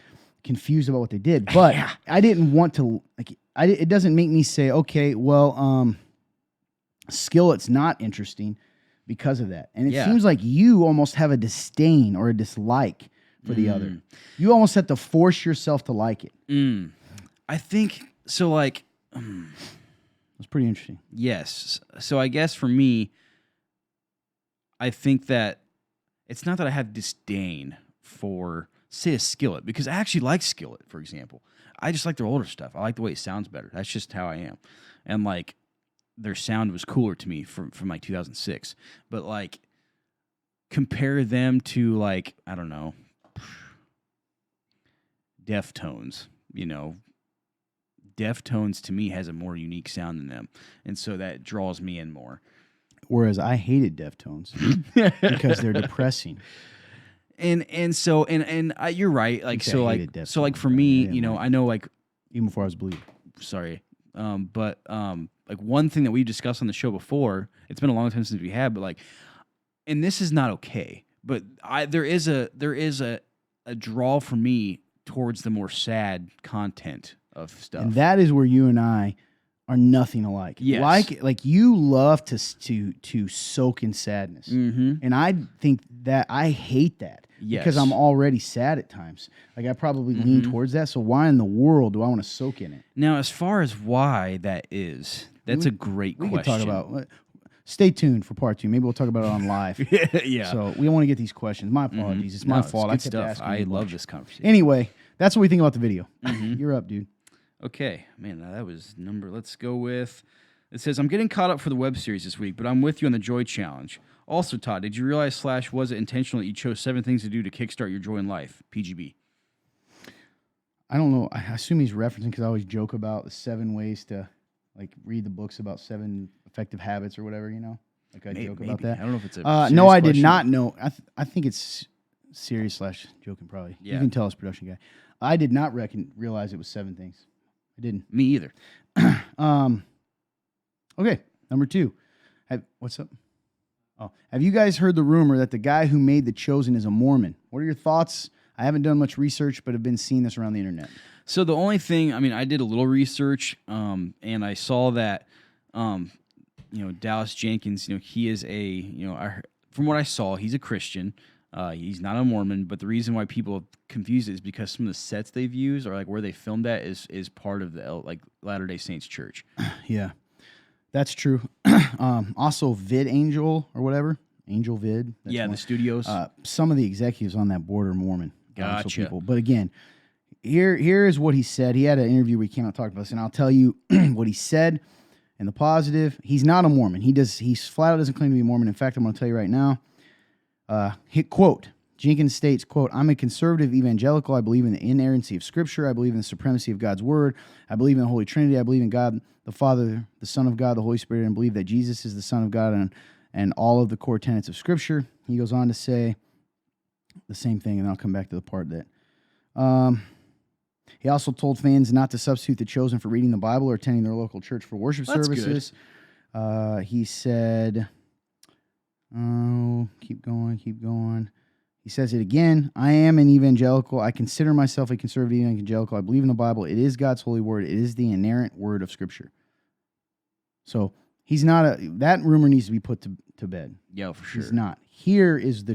confused about what they did. But Yeah. I didn't want to it doesn't make me say, okay, well, Skillet's not interesting because of that. And it Yeah. seems like you almost have a disdain or a dislike for the other. You almost have to force yourself to like it. I think so. Like, It's pretty interesting. yes. So I guess for me, I think that it's not that I have disdain for, say, a Skillet, because I actually like Skillet, for example. I just like their older stuff. I like the way it sounds better. That's just how I am. And like, their sound was cooler to me from like 2006. But like, compare them to like, I don't know, Deftones. You know, Deftones to me has a more unique sound than them, and so that draws me in more. Whereas I hated Deftones because they're depressing. And so you're right. Like, Actually, so I like hated so like Deftones, for but I me, didn't you know, like I know like Even before I was Blue. sorry, but like one thing that we discussed on the show before. It's been a long time since we had, but like, and this is not okay. But there is a draw for me towards the more sad content of stuff. And that is where you and I are nothing alike. Yes. Like you love to soak in sadness. Mm-hmm. And I think that I hate that because Yes. I'm already sad at times. Like I probably lean towards that. So why in the world do I want to soak in it? Now, as far as why that is, that's a great We question. could talk about. Stay tuned for part 2. Maybe we'll talk about it on live. yeah. So we want to get these questions. My apologies. It's my fault. I It's kept good stuff. asking I you a love bunch. this conversation. Anyway, that's what we think about the video. Mhm. You're up, dude. Okay, man, that was number. Let's go with. It says, I'm getting caught up for the web series this week, but I'm with you on the Joy Challenge. Also, Todd, did you realize / was it intentional that you chose 7 things to do to kickstart your joy in life? PGB. I don't know. I assume he's referencing because I always joke about the 7 ways to like read the books about 7 effective habits or whatever, you know? Like I joke about that. I don't know if it's a. No, serious I did question. not know. I think it's serious / joking probably. Yeah. You can tell us, production guy. I did not realize it was 7 things. I didn't. Me either. Okay, number 2. What's up? Oh, have you guys heard the rumor that the guy who made The Chosen is a Mormon? What are your thoughts? I haven't done much research, but have been seeing this around the internet. So the only thing, I mean, I did a little research, and I saw that, Dallas Jenkins, he is from what I saw, he's a Christian. He's not a Mormon, but the reason why people have confused it is because some of the sets they've used or like where they filmed that is part of the Latter-day Saints church. Yeah, that's true. Also, Vid Angel or whatever, Angel Vid. That's Yeah, one. the studios. Some of the executives on that board are Mormon. Gotcha. People. But again, here is what he said. He had an interview where he came out and talked about this, and I'll tell you what he said. In the positive, he's not a Mormon. He flat out doesn't claim to be a Mormon. In fact, I'm going to tell you right now. Quote, Jenkins states, quote, I'm a conservative evangelical. I believe in the inerrancy of Scripture. I believe in the supremacy of God's Word. I believe in the Holy Trinity. I believe in God, the Father, the Son of God, the Holy Spirit, and believe that Jesus is the Son of God and all of the core tenets of Scripture. He goes on to say the same thing, and I'll come back to the part that... He also told fans not to substitute The Chosen for reading the Bible or attending their local church for worship That's services. He said... Oh, keep going. He says it again. I am an evangelical. I consider myself a conservative evangelical. I believe in the Bible. It is God's holy word. It is the inerrant word of Scripture. So he's not that rumor needs to be put to bed. Yeah, for sure. He's not. Here is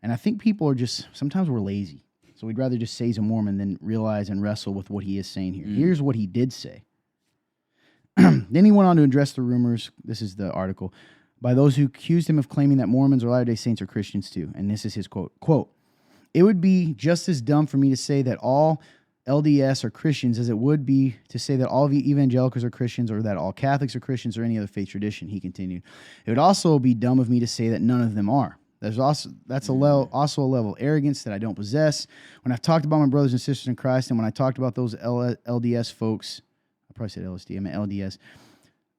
and I think people are sometimes we're lazy. So we'd rather just say he's a Mormon than realize and wrestle with what he is saying here. Here's what he did say. Then he went on to address the rumors. This is the article. By those who accused him of claiming that Mormons or Latter-day Saints are Christians too. And this is his quote. Quote, it would be just as dumb for me to say that all LDS are Christians as it would be to say that all of evangelicals are Christians or that all Catholics are Christians or any other faith tradition, he continued. It would also be dumb of me to say that none of them are. That's also a level of arrogance that I don't possess. When I've talked about my brothers and sisters in Christ, and when I talked about those LDS folks, I probably said LSD, I meant LDS.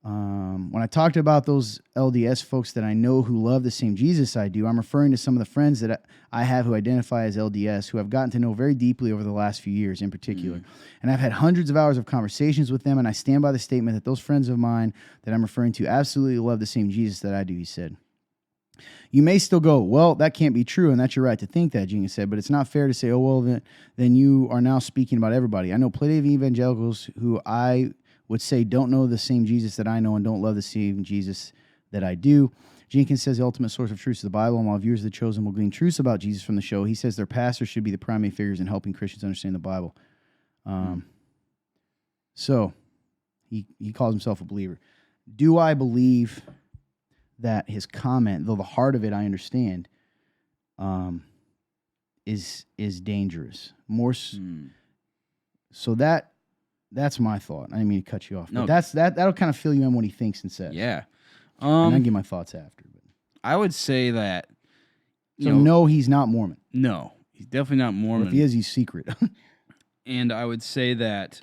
When I talked about those LDS folks that I know who love the same Jesus I do, I'm referring to some of the friends that I have who identify as LDS, who I've gotten to know very deeply over the last few years in particular. And I've had hundreds of hours of conversations with them, and I stand by the statement that those friends of mine that I'm referring to absolutely love the same Jesus that I do, he said. You may still go, well, that can't be true, and that's your right to think that, Gina said, but it's not fair to say, oh, well, then you are now speaking about everybody. I know plenty of evangelicals who I would say don't know the same Jesus that I know and don't love the same Jesus that I do. Jenkins says the ultimate source of truth is the Bible, and while viewers of The Chosen will glean truths about Jesus from the show, he says their pastors should be the primary figures in helping Christians understand the Bible. So he calls himself a believer. Do I believe that his comment, though the heart of it I understand, is dangerous? So that's my thought. I didn't mean to cut you off. No. But that'll kind of fill you in what he thinks and says. Yeah. And I'll give my thoughts after. But. I would say that. No, he's not Mormon. No, he's definitely not Mormon. Or if he is, he's secret. And I would say that,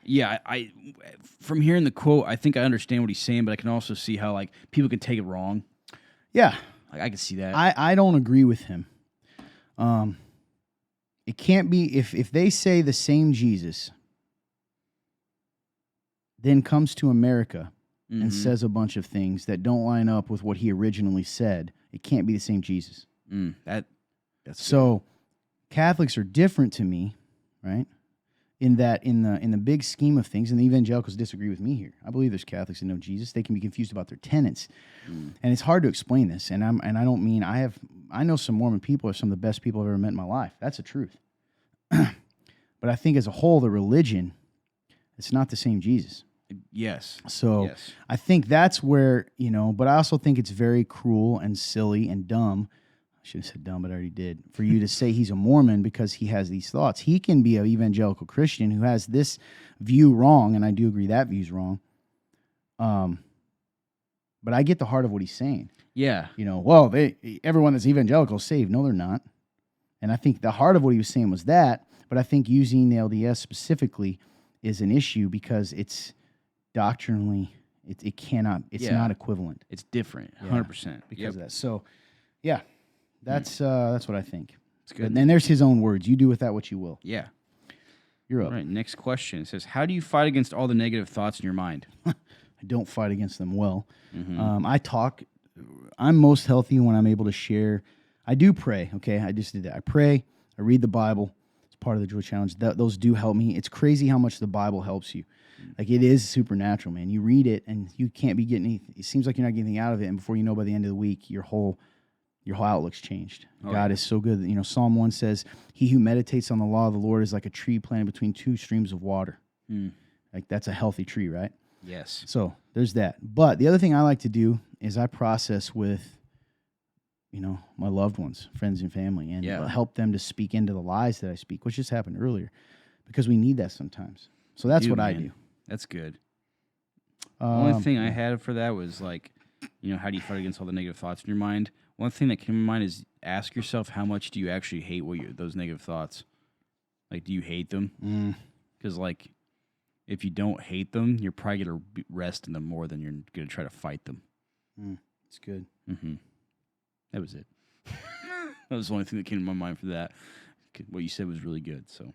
yeah, I from hearing the quote, I think I understand what he's saying, but I can also see how like people can take it wrong. Yeah, like, I can see that. I don't agree with him. It can't be if they say the same Jesus, then comes to America and says a bunch of things that don't line up with what he originally said. It can't be the same Jesus. That's so. Catholics are different to me, right? In that, in the big scheme of things, and the evangelicals disagree with me here. I believe there's Catholics that know Jesus. They can be confused about their tenets, and it's hard to explain this. And I don't mean I know some Mormon people are some of the best people I've ever met in my life. That's the truth. But I think as a whole, the religion, it's not the same Jesus. Yes. So yes. I think that's where, but I also think it's very cruel and silly and dumb. I should have said dumb, but I already did. For you to say he's a Mormon because he has these thoughts. He can be an evangelical Christian who has this view wrong, and I do agree that view's wrong. But I get the heart of what he's saying. Yeah. Well, everyone that's evangelical is saved. No, they're not. And I think the heart of what he was saying was that, but I think using the LDS specifically is an issue because it's doctrinally, it's not equivalent. It's different, 100%. Because of that. So, yeah, that's what I think. It's good. And there's his own words. You do with that what you will. Yeah. You're up. All right, next question. It says, how do you fight against all the negative thoughts in your mind? I don't fight against them well. I'm most healthy when I'm able to share. I do pray, okay? I just did that. I pray. I read the Bible. It's part of the Joy Challenge. Those do help me. It's crazy how much the Bible helps you. Like, it is supernatural, man. You read it, and you can't be getting anything. It seems like you're not getting anything out of it, and before you know, by the end of the week, your whole outlook's changed. God is so good. Psalm 1 says, he who meditates on the law of the Lord is like a tree planted between two streams of water. Like, that's a healthy tree, right? Yes. So there's that. But the other thing I like to do is I process with, my loved ones, friends and family, and help them to speak into the lies that I speak, which just happened earlier, because we need that sometimes. So that's what I do. That's good. The only thing I had for that was like, how do you fight against all the negative thoughts in your mind? One thing that came to mind is ask yourself, how much do you actually hate those negative thoughts? Like, do you hate them? Because like, if you don't hate them, you're probably going to rest in them more than you're going to try to fight them. It's good. That was it. That was the only thing that came to my mind for that. What you said was really good. So,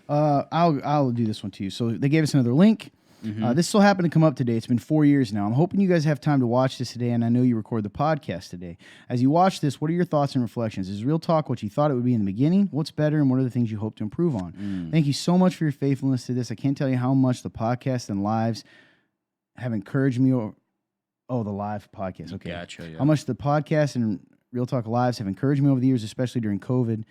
I'll do this one to you. So they gave us another link. This still happened to come up today. It's been 4 years now. I'm hoping you guys have time to watch this today, and I know you record the podcast today. As you watch this, what are your thoughts and reflections? Is Real Talk what you thought it would be in the beginning? What's better, and what are the things you hope to improve on? Thank you so much for your faithfulness to this. I can't tell you how much the podcast and lives have encouraged me. The live podcast. Okay. Gotcha, yeah. How much the podcast and Real Talk Lives have encouraged me over the years, especially during COVID.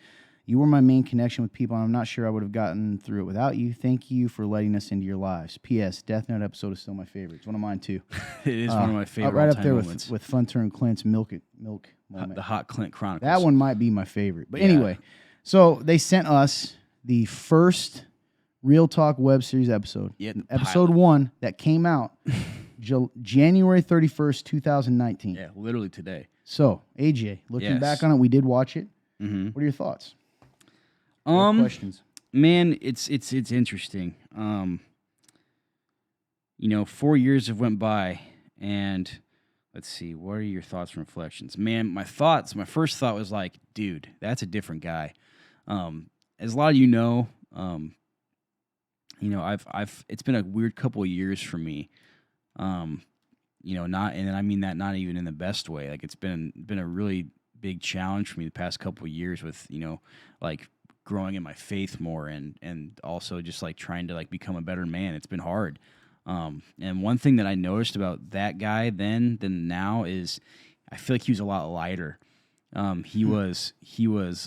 You were my main connection with people, and I'm not sure I would have gotten through it without you. Thank you for letting us into your lives. P.S. Death Note episode is still my favorite. It's one of mine, too. It is one of my favorite right up there moments. with Funtern Clint's milk moment. The Hot Clint Chronicles. That one might be my favorite. But anyway, So they sent us the first Real Talk web series episode. Yep, Episode pilot. 1 that came out January 31st, 2019. Yeah, literally today. So, AJ, looking Yes. back on it, we did watch it. Mm-hmm. What are your thoughts? What questions? Man, it's interesting. 4 years have went by, and let's see, what are your thoughts and reflections? Man, my first thought was like, dude, that's a different guy. As a lot of I've it's been a weird couple of years for me. Not, and I mean that not even in the best way. Like, it's been a really big challenge for me the past couple of years with, like growing in my faith more and also just like trying to like become a better man. It's been hard. And one thing that I noticed about that guy then than now is I feel like he was a lot lighter. He was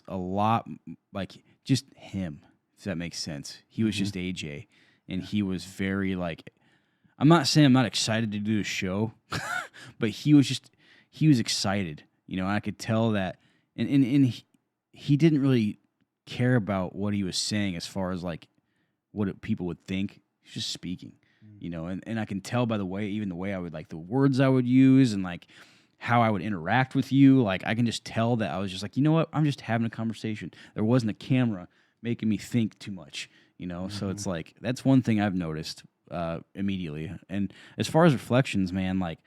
a lot like just him, if that makes sense. He was just AJ, and he was very like, I'm not saying I'm not excited to do the show, but he was excited, and I could tell that, and he didn't really care about what he was saying as far as like what people would think. He's just speaking, and I can tell by the way I would like the words I would use and like how I would interact with you. Like, I can just tell that I was just like, you know what? I'm just having a conversation. There wasn't a camera making me think too much, So it's like, that's one thing I've noticed immediately. And as far as reflections, man, like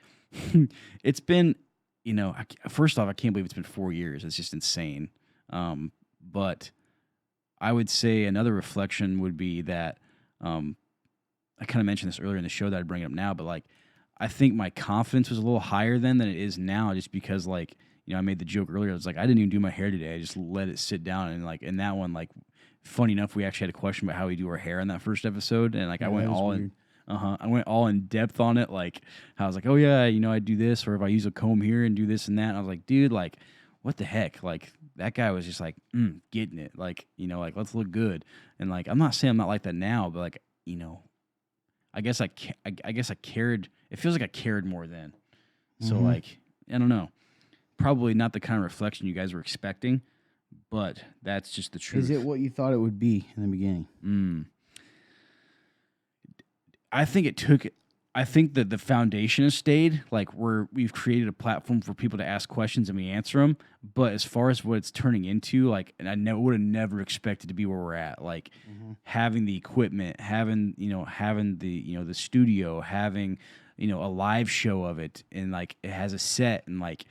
it's been, first off, I can't believe it's been 4 years. It's just insane. But I would say another reflection would be that I kind of mentioned this earlier in the show that I'd bring it up now, but like, I think my confidence was a little higher then than it is now, just because like, I made the joke earlier. It's like, I didn't even do my hair today. I just let it sit down. And like, in that one, like, funny enough, we actually had a question about how we do our hair in that first episode. And like, I went all in. I went all in depth on it. Like, I was like, oh yeah, I do this, or if I use a comb here and do this and that. And I was like, dude, like, what the heck? Like, that guy was just like, getting it. Like, like, let's look good. And like, I'm not saying I'm not like that now, but like, I guess I cared. It feels like I cared more then. So like, I don't know. Probably not the kind of reflection you guys were expecting, but that's just the truth. Is it what you thought it would be in the beginning? I think that the foundation has stayed. Like, we've created a platform for people to ask questions and we answer them. But as far as what it's turning into, like, and I would have never expected to be where we're at. Like, having the equipment, having the studio, having, a live show of it, and like, it has a set, and like,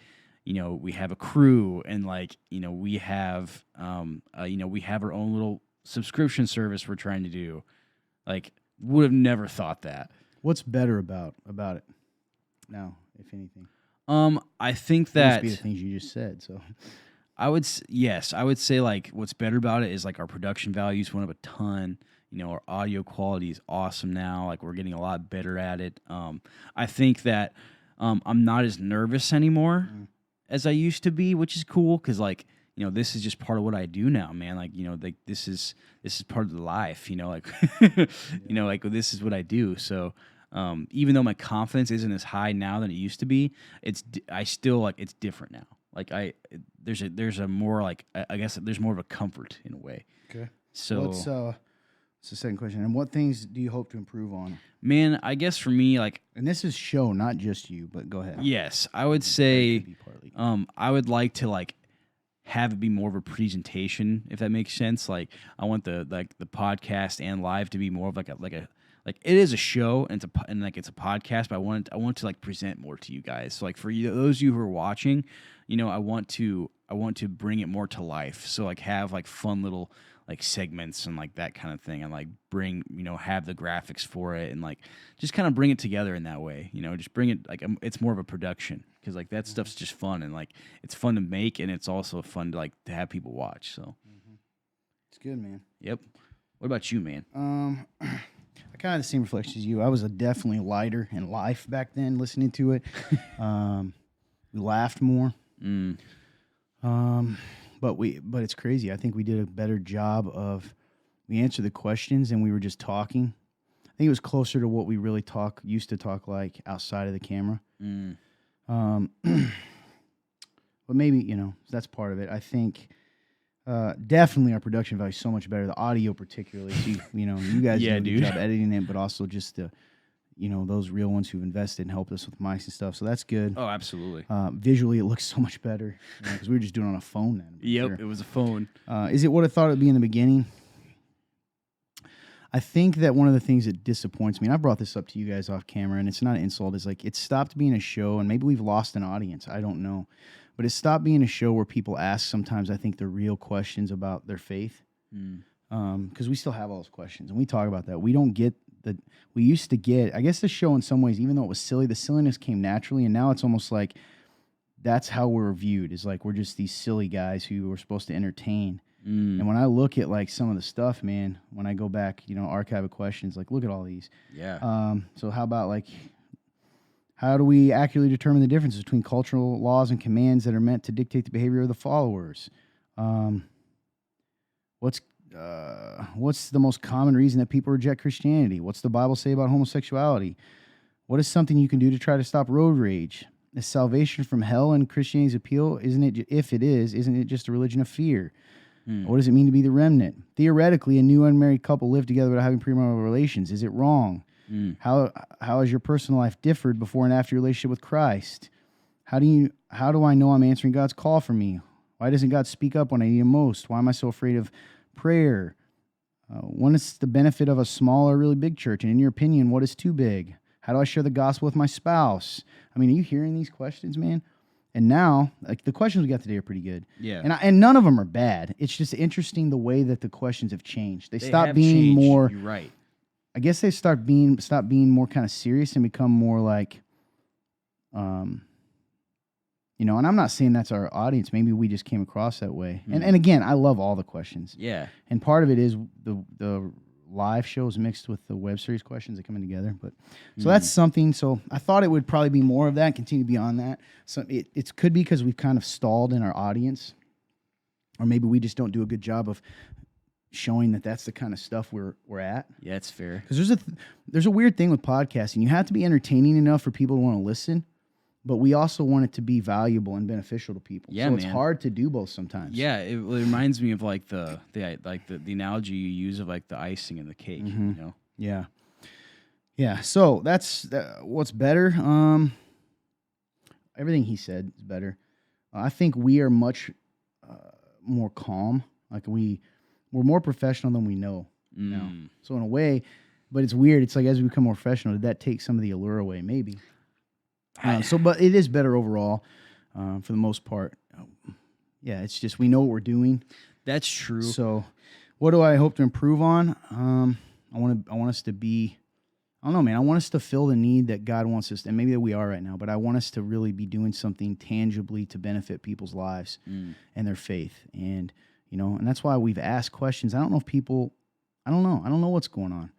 we have a crew, and like, we have our own little subscription service we're trying to do. Like, would have never thought that. What's better about it now, if anything? I think Must that be the things you just said. So, I would say like what's better about it is like our production values went up a ton. Our audio quality is awesome now. Like, we're getting a lot better at it. I think that I'm not as nervous anymore as I used to be, which is cool because like, this is just part of what I do now, man. Like, like this is part of the life, like, like this is what I do. So, even though my confidence isn't as high now than it used to be, I still like, it's different now. Like, there's a more like, I guess there's more of a comfort in a way. okay. So What's the second question? And what things do you hope to improve on? man, I guess for me, like, And this is show, not just you, but go ahead. yes, I would It say, could be partly. I would like to like have it be more of a presentation, if that makes sense. Like, I want the podcast and live to be more of like it is a show and it's a podcast, but I want to like present more to you guys. So like, for you, those of you who are watching, I want to bring it more to life. So like, have like fun little like segments and like that kind of thing, and like bring, have the graphics for it, and like just kind of bring it together in that way. Just bring it like, it's more of a production, because like that stuff's just fun, and like it's fun to make, and it's also fun to like to have people watch. So It's good, man. yep. What about you, man? I kind of the same reflection as you. I was definitely lighter in life back then, listening to it. We laughed more. But it's crazy. I think we did a better job of, we answered the questions and we were just talking. I think it was closer to what we really used to talk like outside of the camera. But maybe, that's part of it. I think Definitely our production value is so much better. The audio particularly. So you guys Yeah, do a good dude. job editing it, but also just those real ones who've invested and helped us with mics and stuff. So that's good. Oh, absolutely. Visually, it looks so much better because we were just doing it on a phone then. Yep, it was a phone. Is it what I thought it would be in the beginning? I think that one of the things that disappoints me, and I brought this up to you guys off camera, and it's not an insult, is like it stopped being a show, and maybe we've lost an audience. I don't know. But it stopped being a show where people ask sometimes, I think, the real questions about their faith. Because we still have all those questions, and we talk about that. We don't get we used to get, I guess the show in some ways, even though it was silly, the silliness came naturally, and now it's almost like that's how we're viewed, is like we're just these silly guys who were supposed to entertain. And when I look at like some of the stuff, man, when I go back, archive of questions, like look at all these. Yeah. So how about like, how do we accurately determine the differences between cultural laws and commands that are meant to dictate the behavior of the followers? What's the most common reason that people reject Christianity? What's the Bible say about homosexuality? What is something you can do to try to stop road rage? Is salvation from hell and Christianity's appeal? If it is, isn't it just a religion of fear? What does it mean to be the remnant? Theoretically, a new unmarried couple live together without having premarital relations. Is it wrong? How has your personal life differed before and after your relationship with Christ? How do I know I'm answering God's call for me? Why doesn't God speak up when I need him most? Why am I so afraid of prayer? What is the benefit of a small or really big church? And in your opinion, what is too big? How do I share the gospel with my spouse? I mean, are you hearing these questions, man? And now, like the questions we got today are pretty good. Yeah. And none of them are bad. It's just interesting the way that the questions have changed. They stop have being changed. more. You're right. I guess they stop being more kind of serious and become more like, and I'm not saying that's our audience. Maybe we just came across that way. And again, I love all the questions. Yeah. And part of it is the live shows mixed with the web series questions that come in together. But so that's something. So I thought it would probably be more of that, continue beyond that. So it could be because we've kind of stalled in our audience, or maybe we just don't do a good job of showing that that's the kind of stuff we're at. Yeah, it's fair. Because there's a weird thing with podcasting. You have to be entertaining enough for people to want to listen, but we also want it to be valuable and beneficial to people. Yeah, so it's man. hard to do both sometimes. Yeah, it reminds me of like the analogy you use of like the icing in the cake. Yeah. Yeah. So that's what's better. Everything he said is better. I think we are much more calm. Like we're more professional than we know now. So in a way, but it's weird. It's like as we become more professional, did that take some of the allure away? Maybe. But it is better overall for the most part. Yeah, it's just we know what we're doing. That's true. So, what do I hope to improve on? I want us to be. I don't know, man. I want us to fill the need that God wants us, and maybe that we are right now. But I want us to really be doing something tangibly to benefit people's lives and their faith, and and that's why we've asked questions. I don't know if people. I don't know what's going on.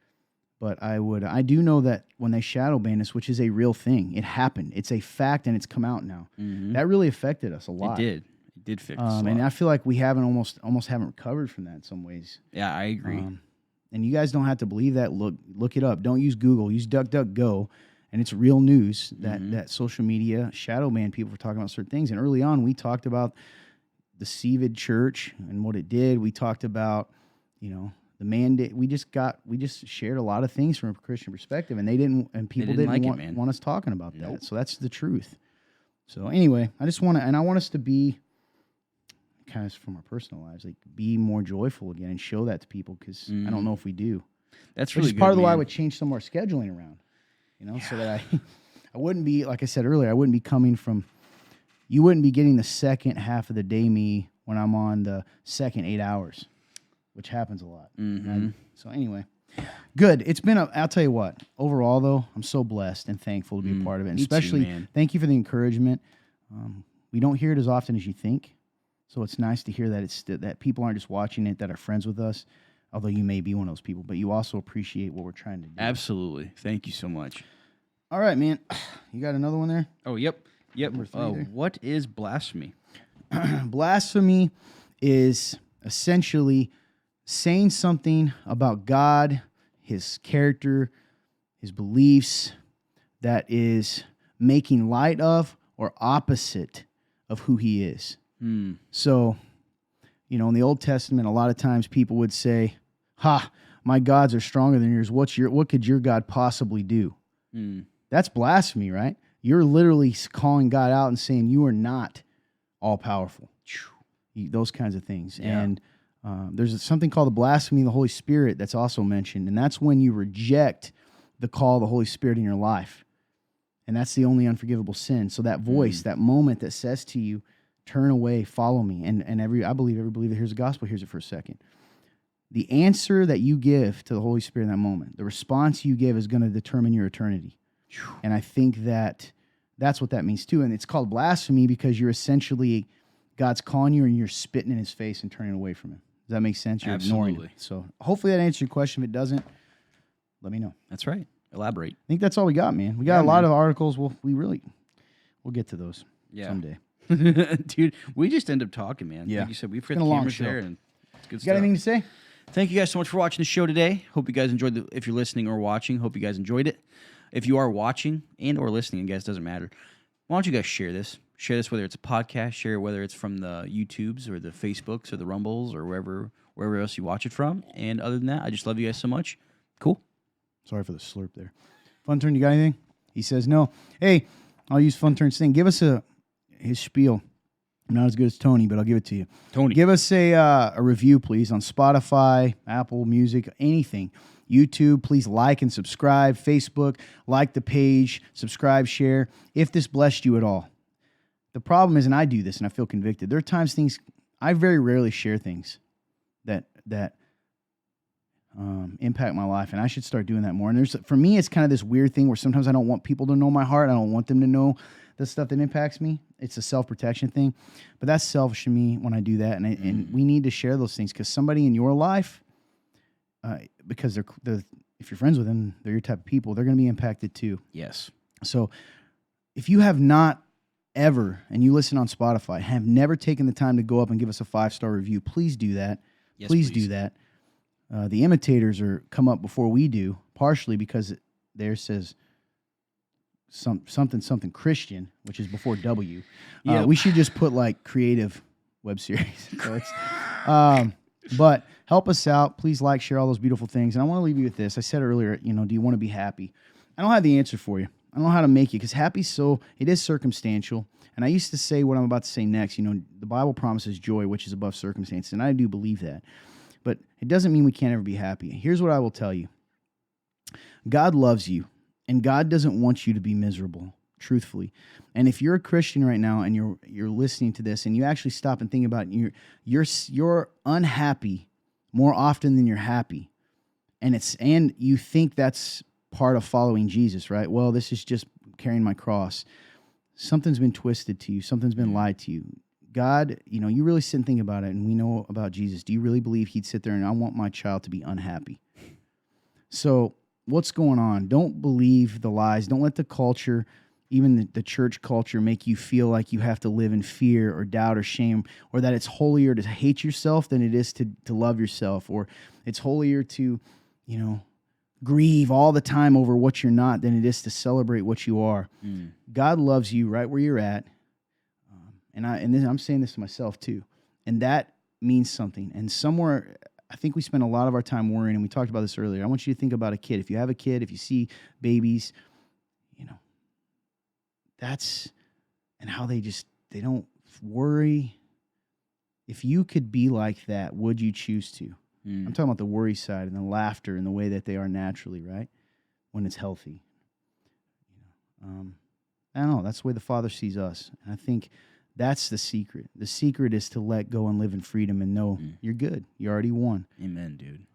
But I do know that when they shadow banned us, which is a real thing, it happened. It's a fact, and it's come out now. That really affected us a lot. It did fix us a lot. And I feel like we haven't almost haven't recovered from that in some ways. Yeah, I agree. And you guys don't have to believe that. Look it up. Don't use Google. Use DuckDuckGo, and it's real news that social media shadow banned people for talking about certain things. And early on, we talked about the Seavid Church and what it did. We talked about the mandate. We just shared a lot of things from a Christian perspective, and people didn't want us talking about that. So that's the truth. So anyway, I want us to be kind of from our personal lives, like be more joyful again and show that to people, because I don't know if we do. That's really Which is part of the why I would change some of our scheduling around, so that I wouldn't be, like I said earlier, I wouldn't be coming from. You wouldn't be getting the second half of the day me when I'm on the second 8 hours, which happens a lot. Right? So anyway, good. It's been I'll tell you what, overall though, I'm so blessed and thankful to be a part of it. And especially, man. Thank you for the encouragement. We don't hear it as often as you think. So it's nice to hear that that people aren't just watching it, that are friends with us, although you may be one of those people, but you also appreciate what we're trying to do. Absolutely. Thank you so much. All right, man. You got another one there? Oh, yep. Number 3 there. What is blasphemy? Blasphemy is essentially saying something about God, his character, his beliefs, that is making light of or opposite of who he is. So, You know, in the Old Testament, a lot of times people would say, "Ha, my gods are stronger than yours. What could your God possibly do?" That's blasphemy, right? You're literally calling God out and saying you are not all powerful. Those kinds of things. Yeah. And there's something called the blasphemy of the Holy Spirit that's also mentioned, and that's when you reject the call of the Holy Spirit in your life. And that's the only unforgivable sin. So that voice, that moment that says to you, turn away, follow me. And I believe every believer that hears the gospel hears it for a second. The answer that you give to the Holy Spirit in that moment, the response you give is going to determine your eternity. And I think that's what that means too. And it's called blasphemy because you're essentially, God's calling you and you're spitting in his face and turning away from him. Does that make sense? You're ignoring it. So hopefully that answers your question. If it doesn't, let me know. That's right. Elaborate. I think that's all we got, man. We got a lot of articles. We'll get to those someday. Dude, we just end up talking, man. Yeah. Like you said, we've got been a long cameras show. there and it's good You stuff. got anything to say? Thank you guys so much for watching the show today. Hope you guys enjoyed if you're listening or watching, hope you guys enjoyed it. If you are watching and or listening, I guess it doesn't matter. Why don't you guys share this? Share this whether it's a podcast, share it whether it's from the YouTubes or the Facebooks or the Rumbles or wherever else you watch it from. And other than that, I just love you guys so much. Cool. Sorry for the slurp there. Funtern, you got anything? He says no. Hey, I'll use Funtern's thing. Give us his spiel. I'm not as good as Tony, but I'll give it to you. Tony. Give us a review, please, on Spotify, Apple Music, anything. YouTube, please like and subscribe. Facebook, like the page, subscribe, share. If this blessed you at all. The problem is, and I do this and I feel convicted, there are times I very rarely share things that impact my life, and I should start doing that more. And for me, it's kind of this weird thing where sometimes I don't want people to know my heart. I don't want them to know the stuff that impacts me. It's a self-protection thing, but that's selfish of me when I do that. And we need to share those things because somebody in your life, because if you're friends with them, they're your type of people, they're going to be impacted too. Yes. So if you have not ever, and you listen on Spotify, have never taken the time to go up and give us a 5-star review, please do that. Yes, please do that. The imitators come up before we do, partially because there says something Christian, which is before W. Yeah. We should just put like creative web series. So but help us out. Please like, share all those beautiful things. And I want to leave you with this. I said earlier, do you want to be happy? I don't have the answer for you. I don't know how to make you because it is circumstantial. And I used to say what I'm about to say next. The Bible promises joy, which is above circumstance. And I do believe that. But it doesn't mean we can't ever be happy. Here's what I will tell you. God loves you, and God doesn't want you to be miserable, truthfully. And if you're a Christian right now and you're listening to this and you actually stop and think about it, you're unhappy more often than you're happy. And you think that's part of following Jesus, right? Well, this is just carrying my cross. Something's been twisted to you. Something's been lied to you. God, you really sit and think about it, and we know about Jesus. Do you really believe he'd sit there and I want my child to be unhappy? So what's going on? Don't believe the lies. Don't let the culture, even the church culture, make you feel like you have to live in fear or doubt or shame, or that it's holier to hate yourself than it is to love yourself, or it's holier to, grieve all the time over what you're not than it is to celebrate what you are. God loves you right where you're at. And I'm saying this to myself too. And that means something. And somewhere, I think we spend a lot of our time worrying, and we talked about this earlier. I want you to think about a kid. If you have a kid, if you see babies, and how they don't worry. If you could be like that, would you choose to? I'm talking about the worry side and the laughter and the way that they are naturally, right? When it's healthy. I don't know. That's the way the Father sees us. And I think that's the secret. The secret is to let go and live in freedom and know you're good. You already won. Amen, dude.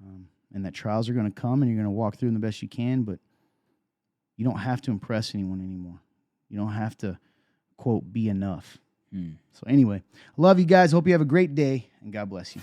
And that trials are going to come and you're going to walk through them the best you can, but you don't have to impress anyone anymore. You don't have to, quote, be enough. So anyway, love you guys. Hope you have a great day, and God bless you.